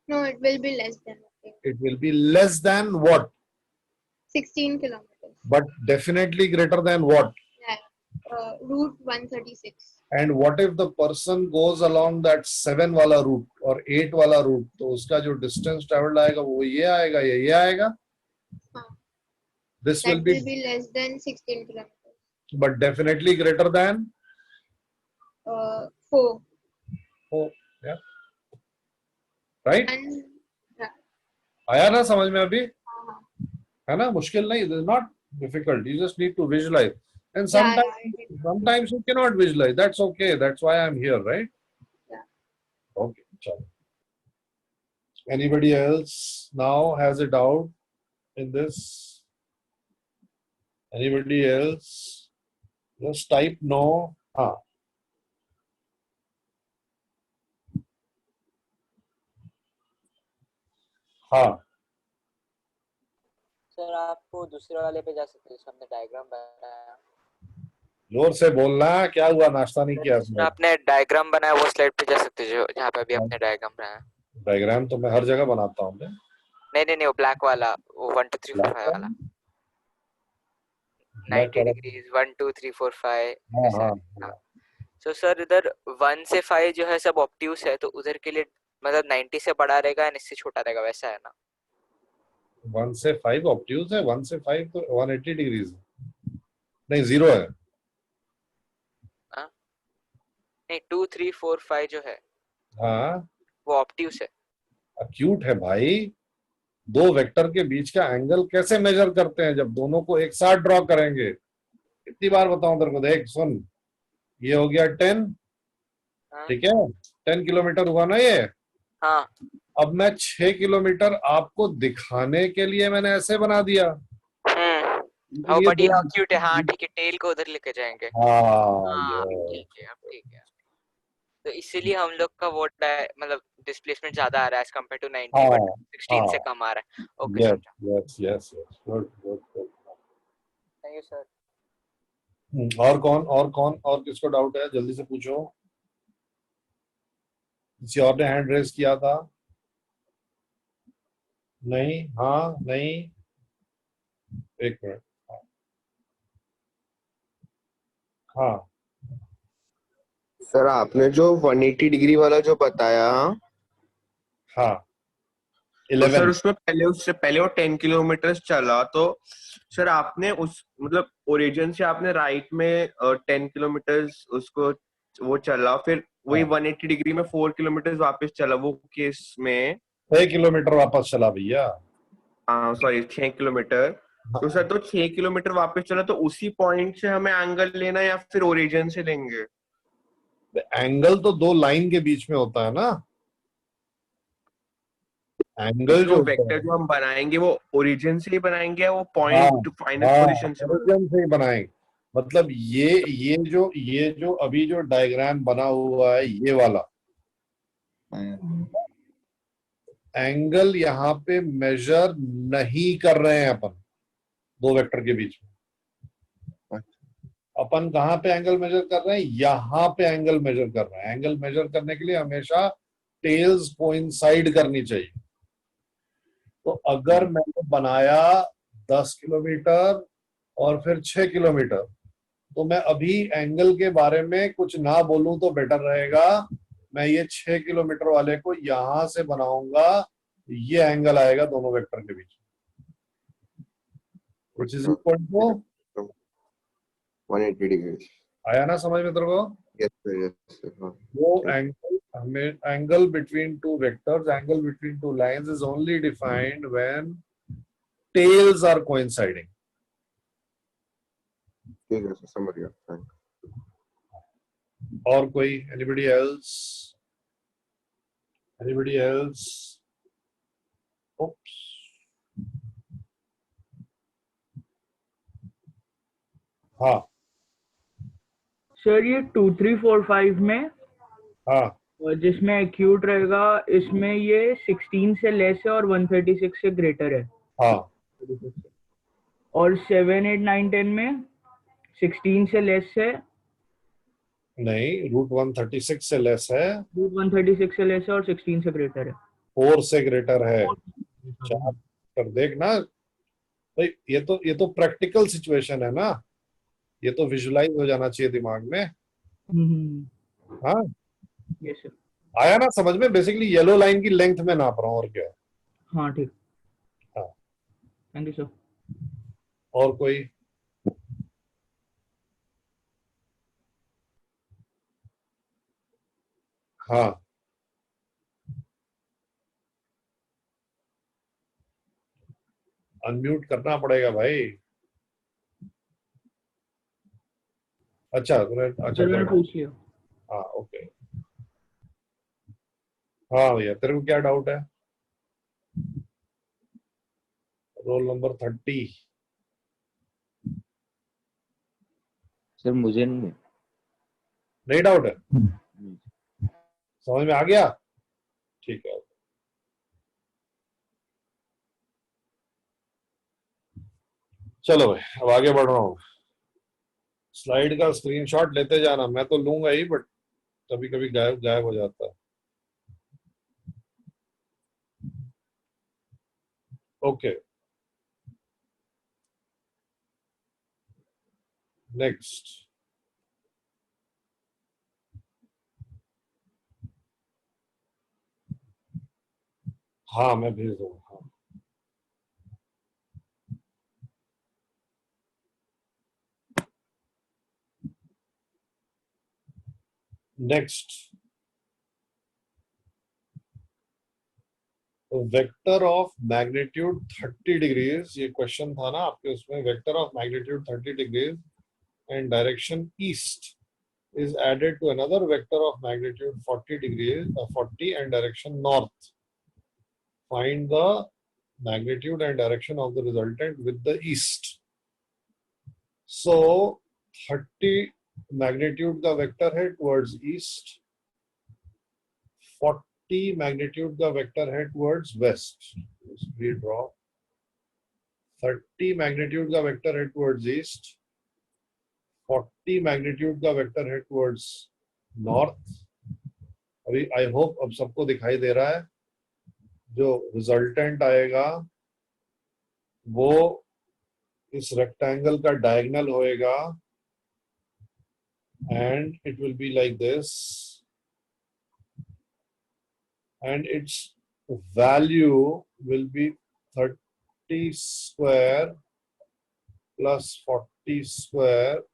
No, it will be less than. Okay. It will be less than what? 16 kilometers. But definitely greater than what? Yeah. Route 136. And what if the person goes along that 7 वाला route और 8 वाला route, तो उसका जो distance traveled आएगा वो ये आएगा, ये आएगा? हाँ. This That will be less than 16 kilometers. but definitely greater than 4. 4. Yeah. Right? And आया ना समझ में अभी? हाँ. है ना? मुश्किल नहीं. It is not difficult. You just need to visualize. And Yeah, sometimes you cannot visualize. That's okay. That's why I'm here, right? Yeah. Okay. Chalo. Anybody else now has a doubt in this? Anybody else? Just type no. हाँ. हाँ. Sir आपको दूसरे वाले पे जा सकते हैं, हमने डायग्राम बनाया। जोर से बोलना, क्या हुआ? नाश्ता नहीं किया सर आपने डायग्राम बनाया, वो स्लाइड पे जा सकते हो जहाँ पे अभी आपने डायग्राम बनाया। डायग्राम तो मैं हर जगह बनाता हूँ। नहीं, वो ब्लैक वाला, वो 1 2 3 4 5 वाला, 90 डिग्रीज 1 2 3 4 5। हाँ। तो सर इधर 1 से 5 जो है सब ऑब्ट्यूस है, तो उधर के लिए मतलब 90 से बड़ा रहेगा या इससे छोटा रहेगा, वैसा है ना? 1 से 5 ऑब्ट्यूस है, 1 से 5 तो 180 डिग्रीज नहीं, 0 है। नहीं, 2 3 4 5 जो है हाँ, वो ऑब्ट्यूस है। अक्यूट है भाई। दो वेक्टर के बीच का एंगल कैसे मेजर करते हैं जब दोनों को एक साथ ड्रॉ करेंगे? कितनी बार बताऊं तेरे को? देख सुन, ये हो गया 10, ठीक है? 10 किलोमीटर हुआ ना ये। हाँ। अब मैं 6 किलोमीटर आपको दिखाने के लिए मैंने ऐसे बना दिया। बट ये क्यूट है। हाँ ठीक है, टेल को उधर लेके जाएंगे। हाँ, ठीक है, अब ठीक है। तो इसीलिए हम लोग का वो मतलब डिस्प्लेसमेंट ज्यादा आ रहा है एज कंपेयर टू 90, बट 16 से कम आ रहा है। Okay sir, yes good. Thank you sir. और कौन और किसको डाउट है? जल्दी से पूछो। किसी और ने हैंड रेज किया था? नहीं? हाँ, नहीं, एक मिनट। हाँ सर आपने जो 180 डिग्री वाला जो बताया, हाँ, तो 11। सर उससे पहले वो 10 किलोमीटर चला, तो सर आपने उस मतलब ओरिजिन से आपने राइट में 10 किलोमीटर उसको वो चला, फिर वही 180 डिग्री में 4 किलोमीटर वापस चला। वो केस में 6 किलोमीटर वापस चला भैया। हाँ सॉरी, 6 किलोमीटर। तो सर तो 6 किलोमीटर वापस चला, तो उसी पॉइंट से हमें एंगल लेना या फिर ओरिजिन से लेंगे? एंगल तो दो लाइन के बीच में होता है ना। एंगल जो वेक्टर जो हम बनाएंगे वो ओरिजिन से ही बनाएंगे या वो पॉइंट फाइनल पोजीशन से ओरिजिन से ही बनाएंगे। मतलब ये जो अभी जो डायग्राम बना हुआ है ये वाला एंगल यहाँ पे मेजर नहीं कर रहे हैं अपन दो वेक्टर के बीच में। अपन कहाँ पे एंगल मेजर कर रहे हैं? यहाँ पे एंगल मेजर कर रहे हैं। एंगल मेजर करने के लिए हमेशा टेल्स कोइंसाइड करनी चाहिए। तो अगर मैंने बनाया 10 किलोमीटर और फिर 6 किलोमीटर, तो मैं अभी एंगल के बारे में कुछ ना बोलूं तो बेटर रहेगा। मैं ये 6 किलोमीटर वाले को यहां से बनाऊंगा, ये एंगल आएगा दोनों वेक्टर के बीच। which is equal to 180 degrees. आया ना समझ में तेरे को? Yes sir, yes sir. हाँ. वो एंगल हमें angle between two vectors, angle between two lines is only defined when tails are coinciding. ठीक है सर, समझ गया. Thank you. और कोई anybody else? Anybody else? Oops. हाँ सर ये 2345 में हाँ जिसमें एक्यूट रहेगा इसमें ये 16 से लेस है और 136 से ग्रेटर है. हाँ और 7 8 9 10 में 16 से लेस है, नहीं, रूट 136 से लेस है, रूट 136 से लेस है और 16 से ग्रेटर है. 4 से ग्रेटर है. चार पर देख ना भाई, ये तो प्रैक्टिकल सिचुएशन है ना, ये तो विजुलाइज हो जाना चाहिए दिमाग में. हाँ यस सर. आया ना समझ में? बेसिकली येलो लाइन की लेंथ में नाप रहा हूँ और क्या. हाँ ठीक. हाँ. Thank you sir. और कोई? हाँ अनम्यूट करना पड़ेगा भाई. अच्छा सर मैंने पूछ लिया. हाँ ओके. हाँ भैया, तेरे को क्या डाउट है? Roll number 30. सर मुझे नहीं है. नहीं डाउट है? समझ में आ गया? ठीक है. चलो भाई, अब आगे बढ़ रहा हूँ. स्लाइड का स्क्रीनशॉट लेते जाना. मैं तो लूंगा ही, बट कभी कभी गायब गायब हो जाता है. Okay, next. हाँ मैं भेज दूंगा. हाँ next, vector of magnitude 30 degrees. ये क्वेश्चन था ना आपके उसमें. Vector of magnitude 30 degrees and direction east is added to another vector of magnitude 40 degrees 40 and direction north. Find the magnitude and direction of the resultant with the east. So 30 magnitude का vector है towards east, 40 magnitude का vector है towards west. Let's redraw. 30 magnitude का vector है towards east, 40 magnitude का vector है towards north. अभी I hope अब सबको दिखाई दे रहा है. जो रिजल्टेंट आएगा वो इस रेक्टेंगल का डायगोनल होएगा and it will be like this, and it's value will be 30 square plus 40 square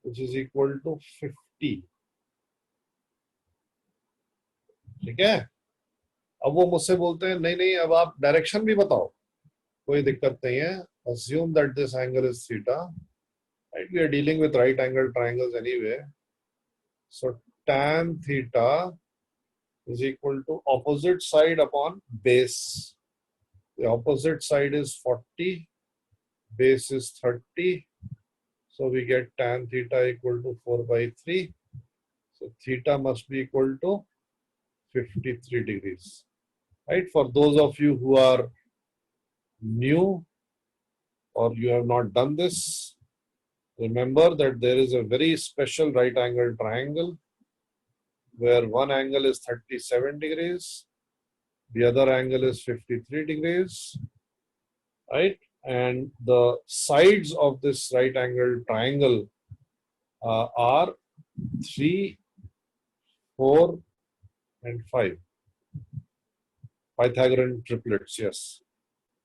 which is equal to 50. ठीक है. अब वो मुझसे बोलते हैं नहीं नहीं अब आप डायरेक्शन भी बताओ. कोई दिक्कत नहीं है. assume that this angle is theta, right? We are dealing with right angle triangles anyway. So tan theta is equal to opposite side upon base. The opposite side is 40, base is 30. So we get tan theta equal to 4 by 3. So theta must be equal to 53 degrees. Right? For those of you who are new or you have not done this, remember that there is a very special right angle triangle where one angle is 37 degrees, the other angle is 53 degrees. Right? And the sides of this right angle triangle are 3, 4 and 5. Pythagorean triplets, yes.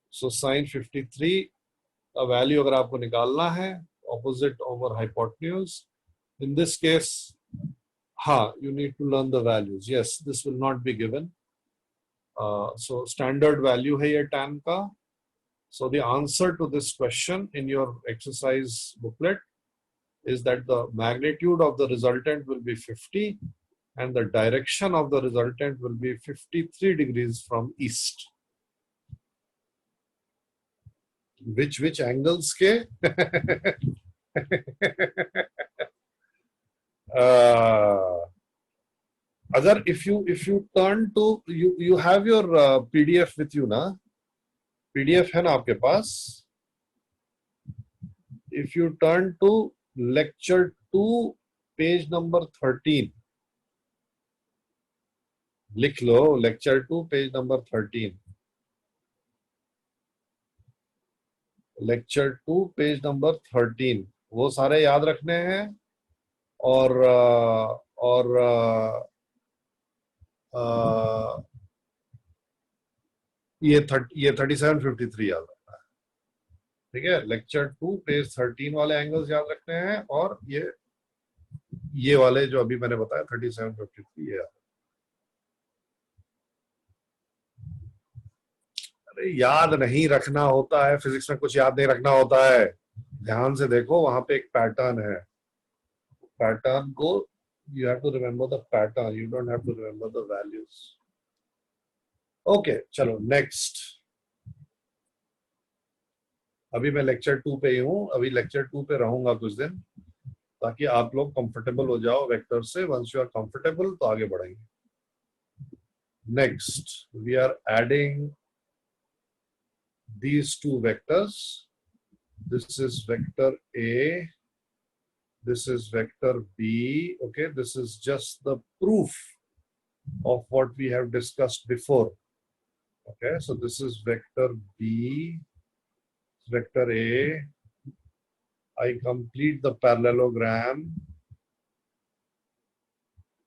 So sine 53 का value अगर आपको निकालना है, opposite over hypotenuse, in this case हाँ, you need to learn the values. Yes, this will not be given. So standard value है ये tan का. So the answer to this question in your exercise booklet is that the magnitude of the resultant will be 50 and the direction of the resultant will be 53 degrees from east. Which angles के? अगर if you turn to you have your PDF with you ना? PDF है ना आपके पास? If you turn to lecture 2 page number 13, लिख लो lecture 2 page number 13. lecture 2 page number 13 वो सारे याद रखने हैं और ये 3753 याद रखना है, ठीक है। लेक्चर 2 पेज 13 वाले एंगल्स याद रखने हैं और ये वाले जो अभी मैंने बताया 3753 याद। अरे याद नहीं रखना होता है, फिजिक्स में कुछ याद नहीं रखना होता है। ध्यान से देखो, वहां पे एक पैटर्न है, पैटर्न को you have to remember the pattern, you don't have to remember the values. Okay, चलो नेक्स्ट। अभी मैं लेक्चर 2 पे ही हूँ, अभी लेक्चर 2 पे रहूंगा कुछ दिन ताकि आप लोग कंफर्टेबल हो जाओ वेक्टर से। वंस यू आर कंफर्टेबल तो आगे बढ़ेंगे। Next we are adding these two vectors. This is vector A, this is vector B. Okay, this is just the proof of what we have discussed before. Okay, so this is vector B, vector A. I complete the parallelogram.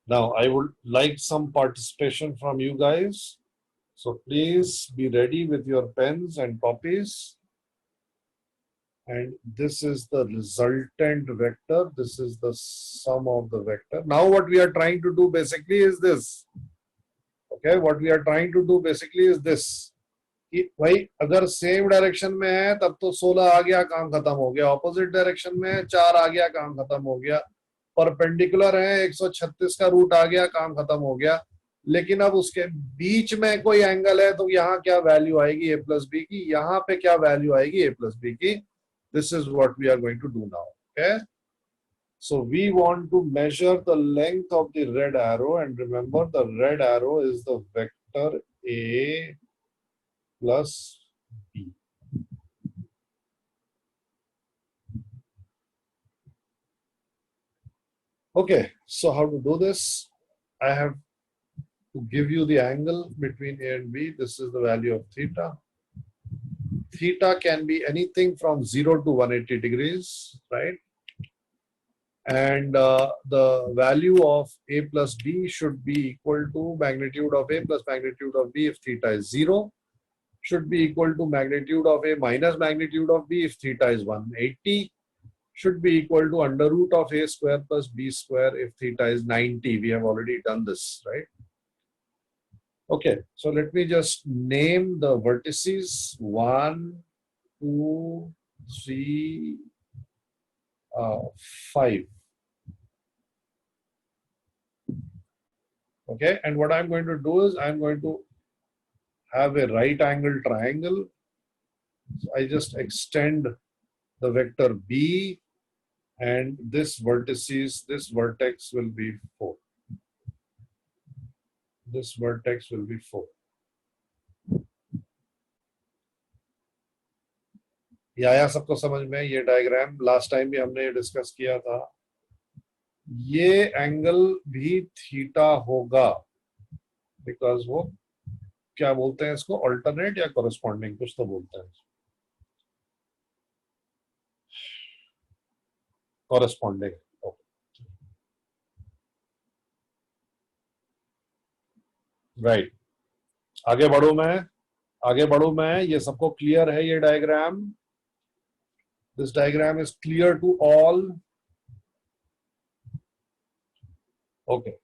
Now I would like some participation from you guys. So please be ready with your pens and copies. And this is the resultant vector. This is the sum of the vector. Now what we are trying to do basically is this. Okay, what we are trying to do basically is this. कि भाई अगर same direction में है तब तो 16 आ गया, काम खत्म हो गया। ऑपोजिट डायरेक्शन में 4 आ गया, काम खत्म हो गया। परपेंडिकुलर है 136 का रूट आ गया, काम खत्म हो गया। लेकिन अब उसके बीच में कोई एंगल है तो यहाँ क्या वैल्यू आएगी a प्लस बी की, यहाँ पे क्या वैल्यू आएगी a प्लस बी की। This is what we are going to do now. Okay, so we want to measure the length of the red arrow, and remember the red arrow is the vector a plus b. Okay, so how to do this? I have to give you the angle between A and B. This is the value of theta. Theta can be anything from 0 to 180 degrees, right? And the value of A plus B should be equal to magnitude of A plus magnitude of B if theta is 0. Should be equal to magnitude of A minus magnitude of B if theta is 180. Should be equal to under root of A square plus B square if theta is 90. We have already done this, right? Okay, so let me just name the vertices 1, 2, 3, 5. Okay, and what I'm going to do is I'm going to have a right angle triangle. So I just extend the vector B, and this vertices, this vertex will be 4. This vertex will be 4. ये आया सबको समझ में? ये diagram last time भी हमने discuss किया था। ये एंगल भी थीटा होगा बिकॉज वो क्या बोलते हैं इसको, अल्टरनेट या कोरेस्पॉन्डिंग कुछ तो बोलते हैं, कोरेस्पॉन्डिंग। राइट, आगे बढ़ू मैं, ये सबको क्लियर है ये diagram? This diagram is clear to all? Okay.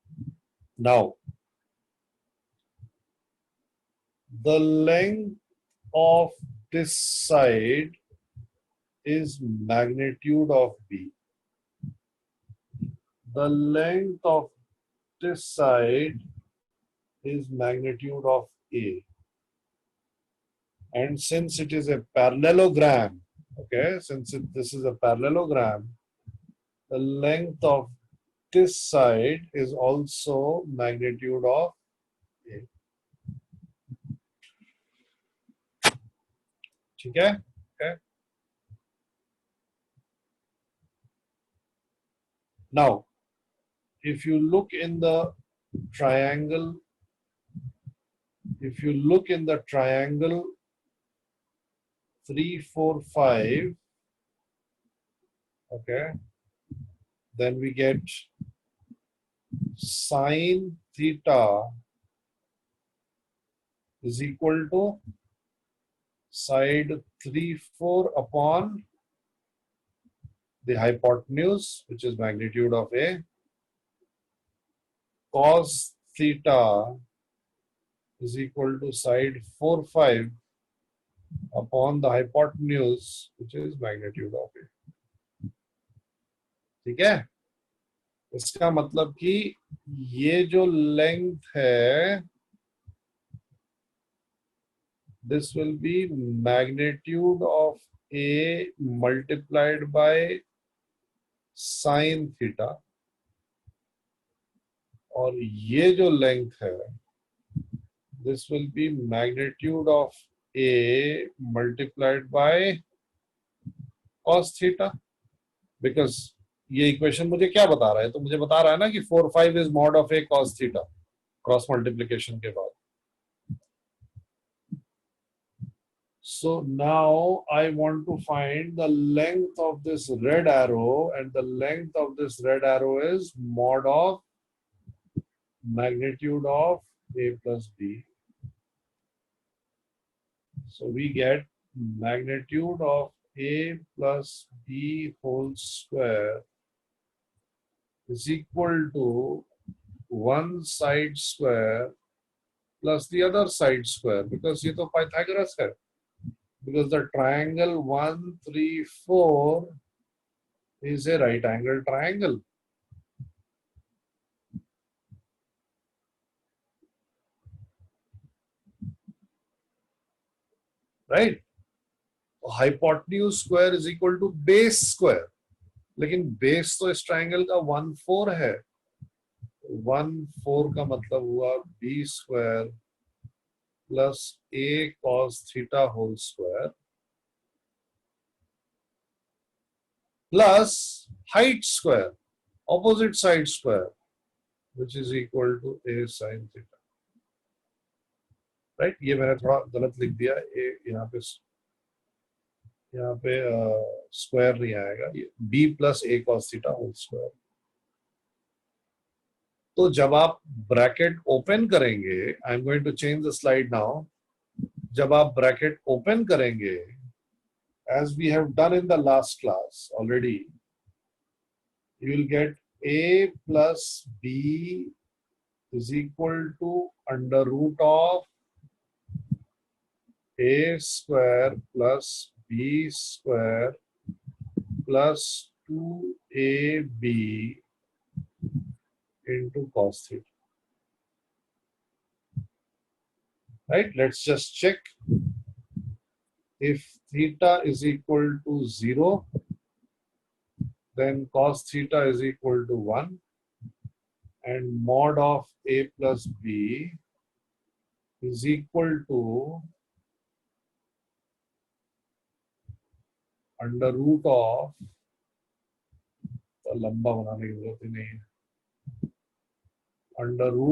Now, the length of this side is magnitude of B. The length of this side is magnitude of A. And since it is a parallelogram, okay, this is a parallelogram, the length of this side is also magnitude of A. Okay? Okay. Now, if you look in the triangle, 3, 4, 5, okay, then we get sine theta is equal to side 3, 4 upon the hypotenuse, which is magnitude of A. Cos theta is equal to side 4, 5 upon the hypotenuse, which is magnitude of A. ठीक है? इसका मतलब कि ये जो length है, this will be magnitude of A multiplied by sin theta, और ये जो लेंथ है, this will be magnitude of A multiplied by cos theta, because ये इक्वेशन मुझे क्या बता रहा है? तो मुझे बता रहा है ना कि 4, 5 is mod of A cos theta cross multiplication के बाद. So now I want to find the length of this red arrow, and the length of this red arrow is mod of magnitude of A plus B. So we get magnitude of A plus B whole square is equal to one side square plus the other side square, because ये तो Pythagoras है. Because the triangle 1, 3, 4 is a right angle triangle. Right? Hypotenuse square is equal to base square. लेकिन base तो इस triangle का 1, 4 है. 1, 4 का मतलब हुआ B square plus A cos theta whole square plus height square, opposite side square, which is equal to A sin theta. Right? ये मैंने थोड़ा गलत लिख दिया. यहाँ पे स्क्वायर नहीं आएगा, ये B plus A cos theta whole square. तो जब आप ब्रैकेट ओपन करेंगे, I am going to change the slide now. जब आप ब्रैकेट ओपन करेंगे, as we have done in the last class already, you will get A plus B is equal to under root of A square plus B square plus 2AB into cos theta. Right? Let's just check. If theta is equal to 0, then cos theta is equal to 1, and mod of A plus B is equal to under root of, तो लंबा बनाने की जरूरत ही नहीं है, under root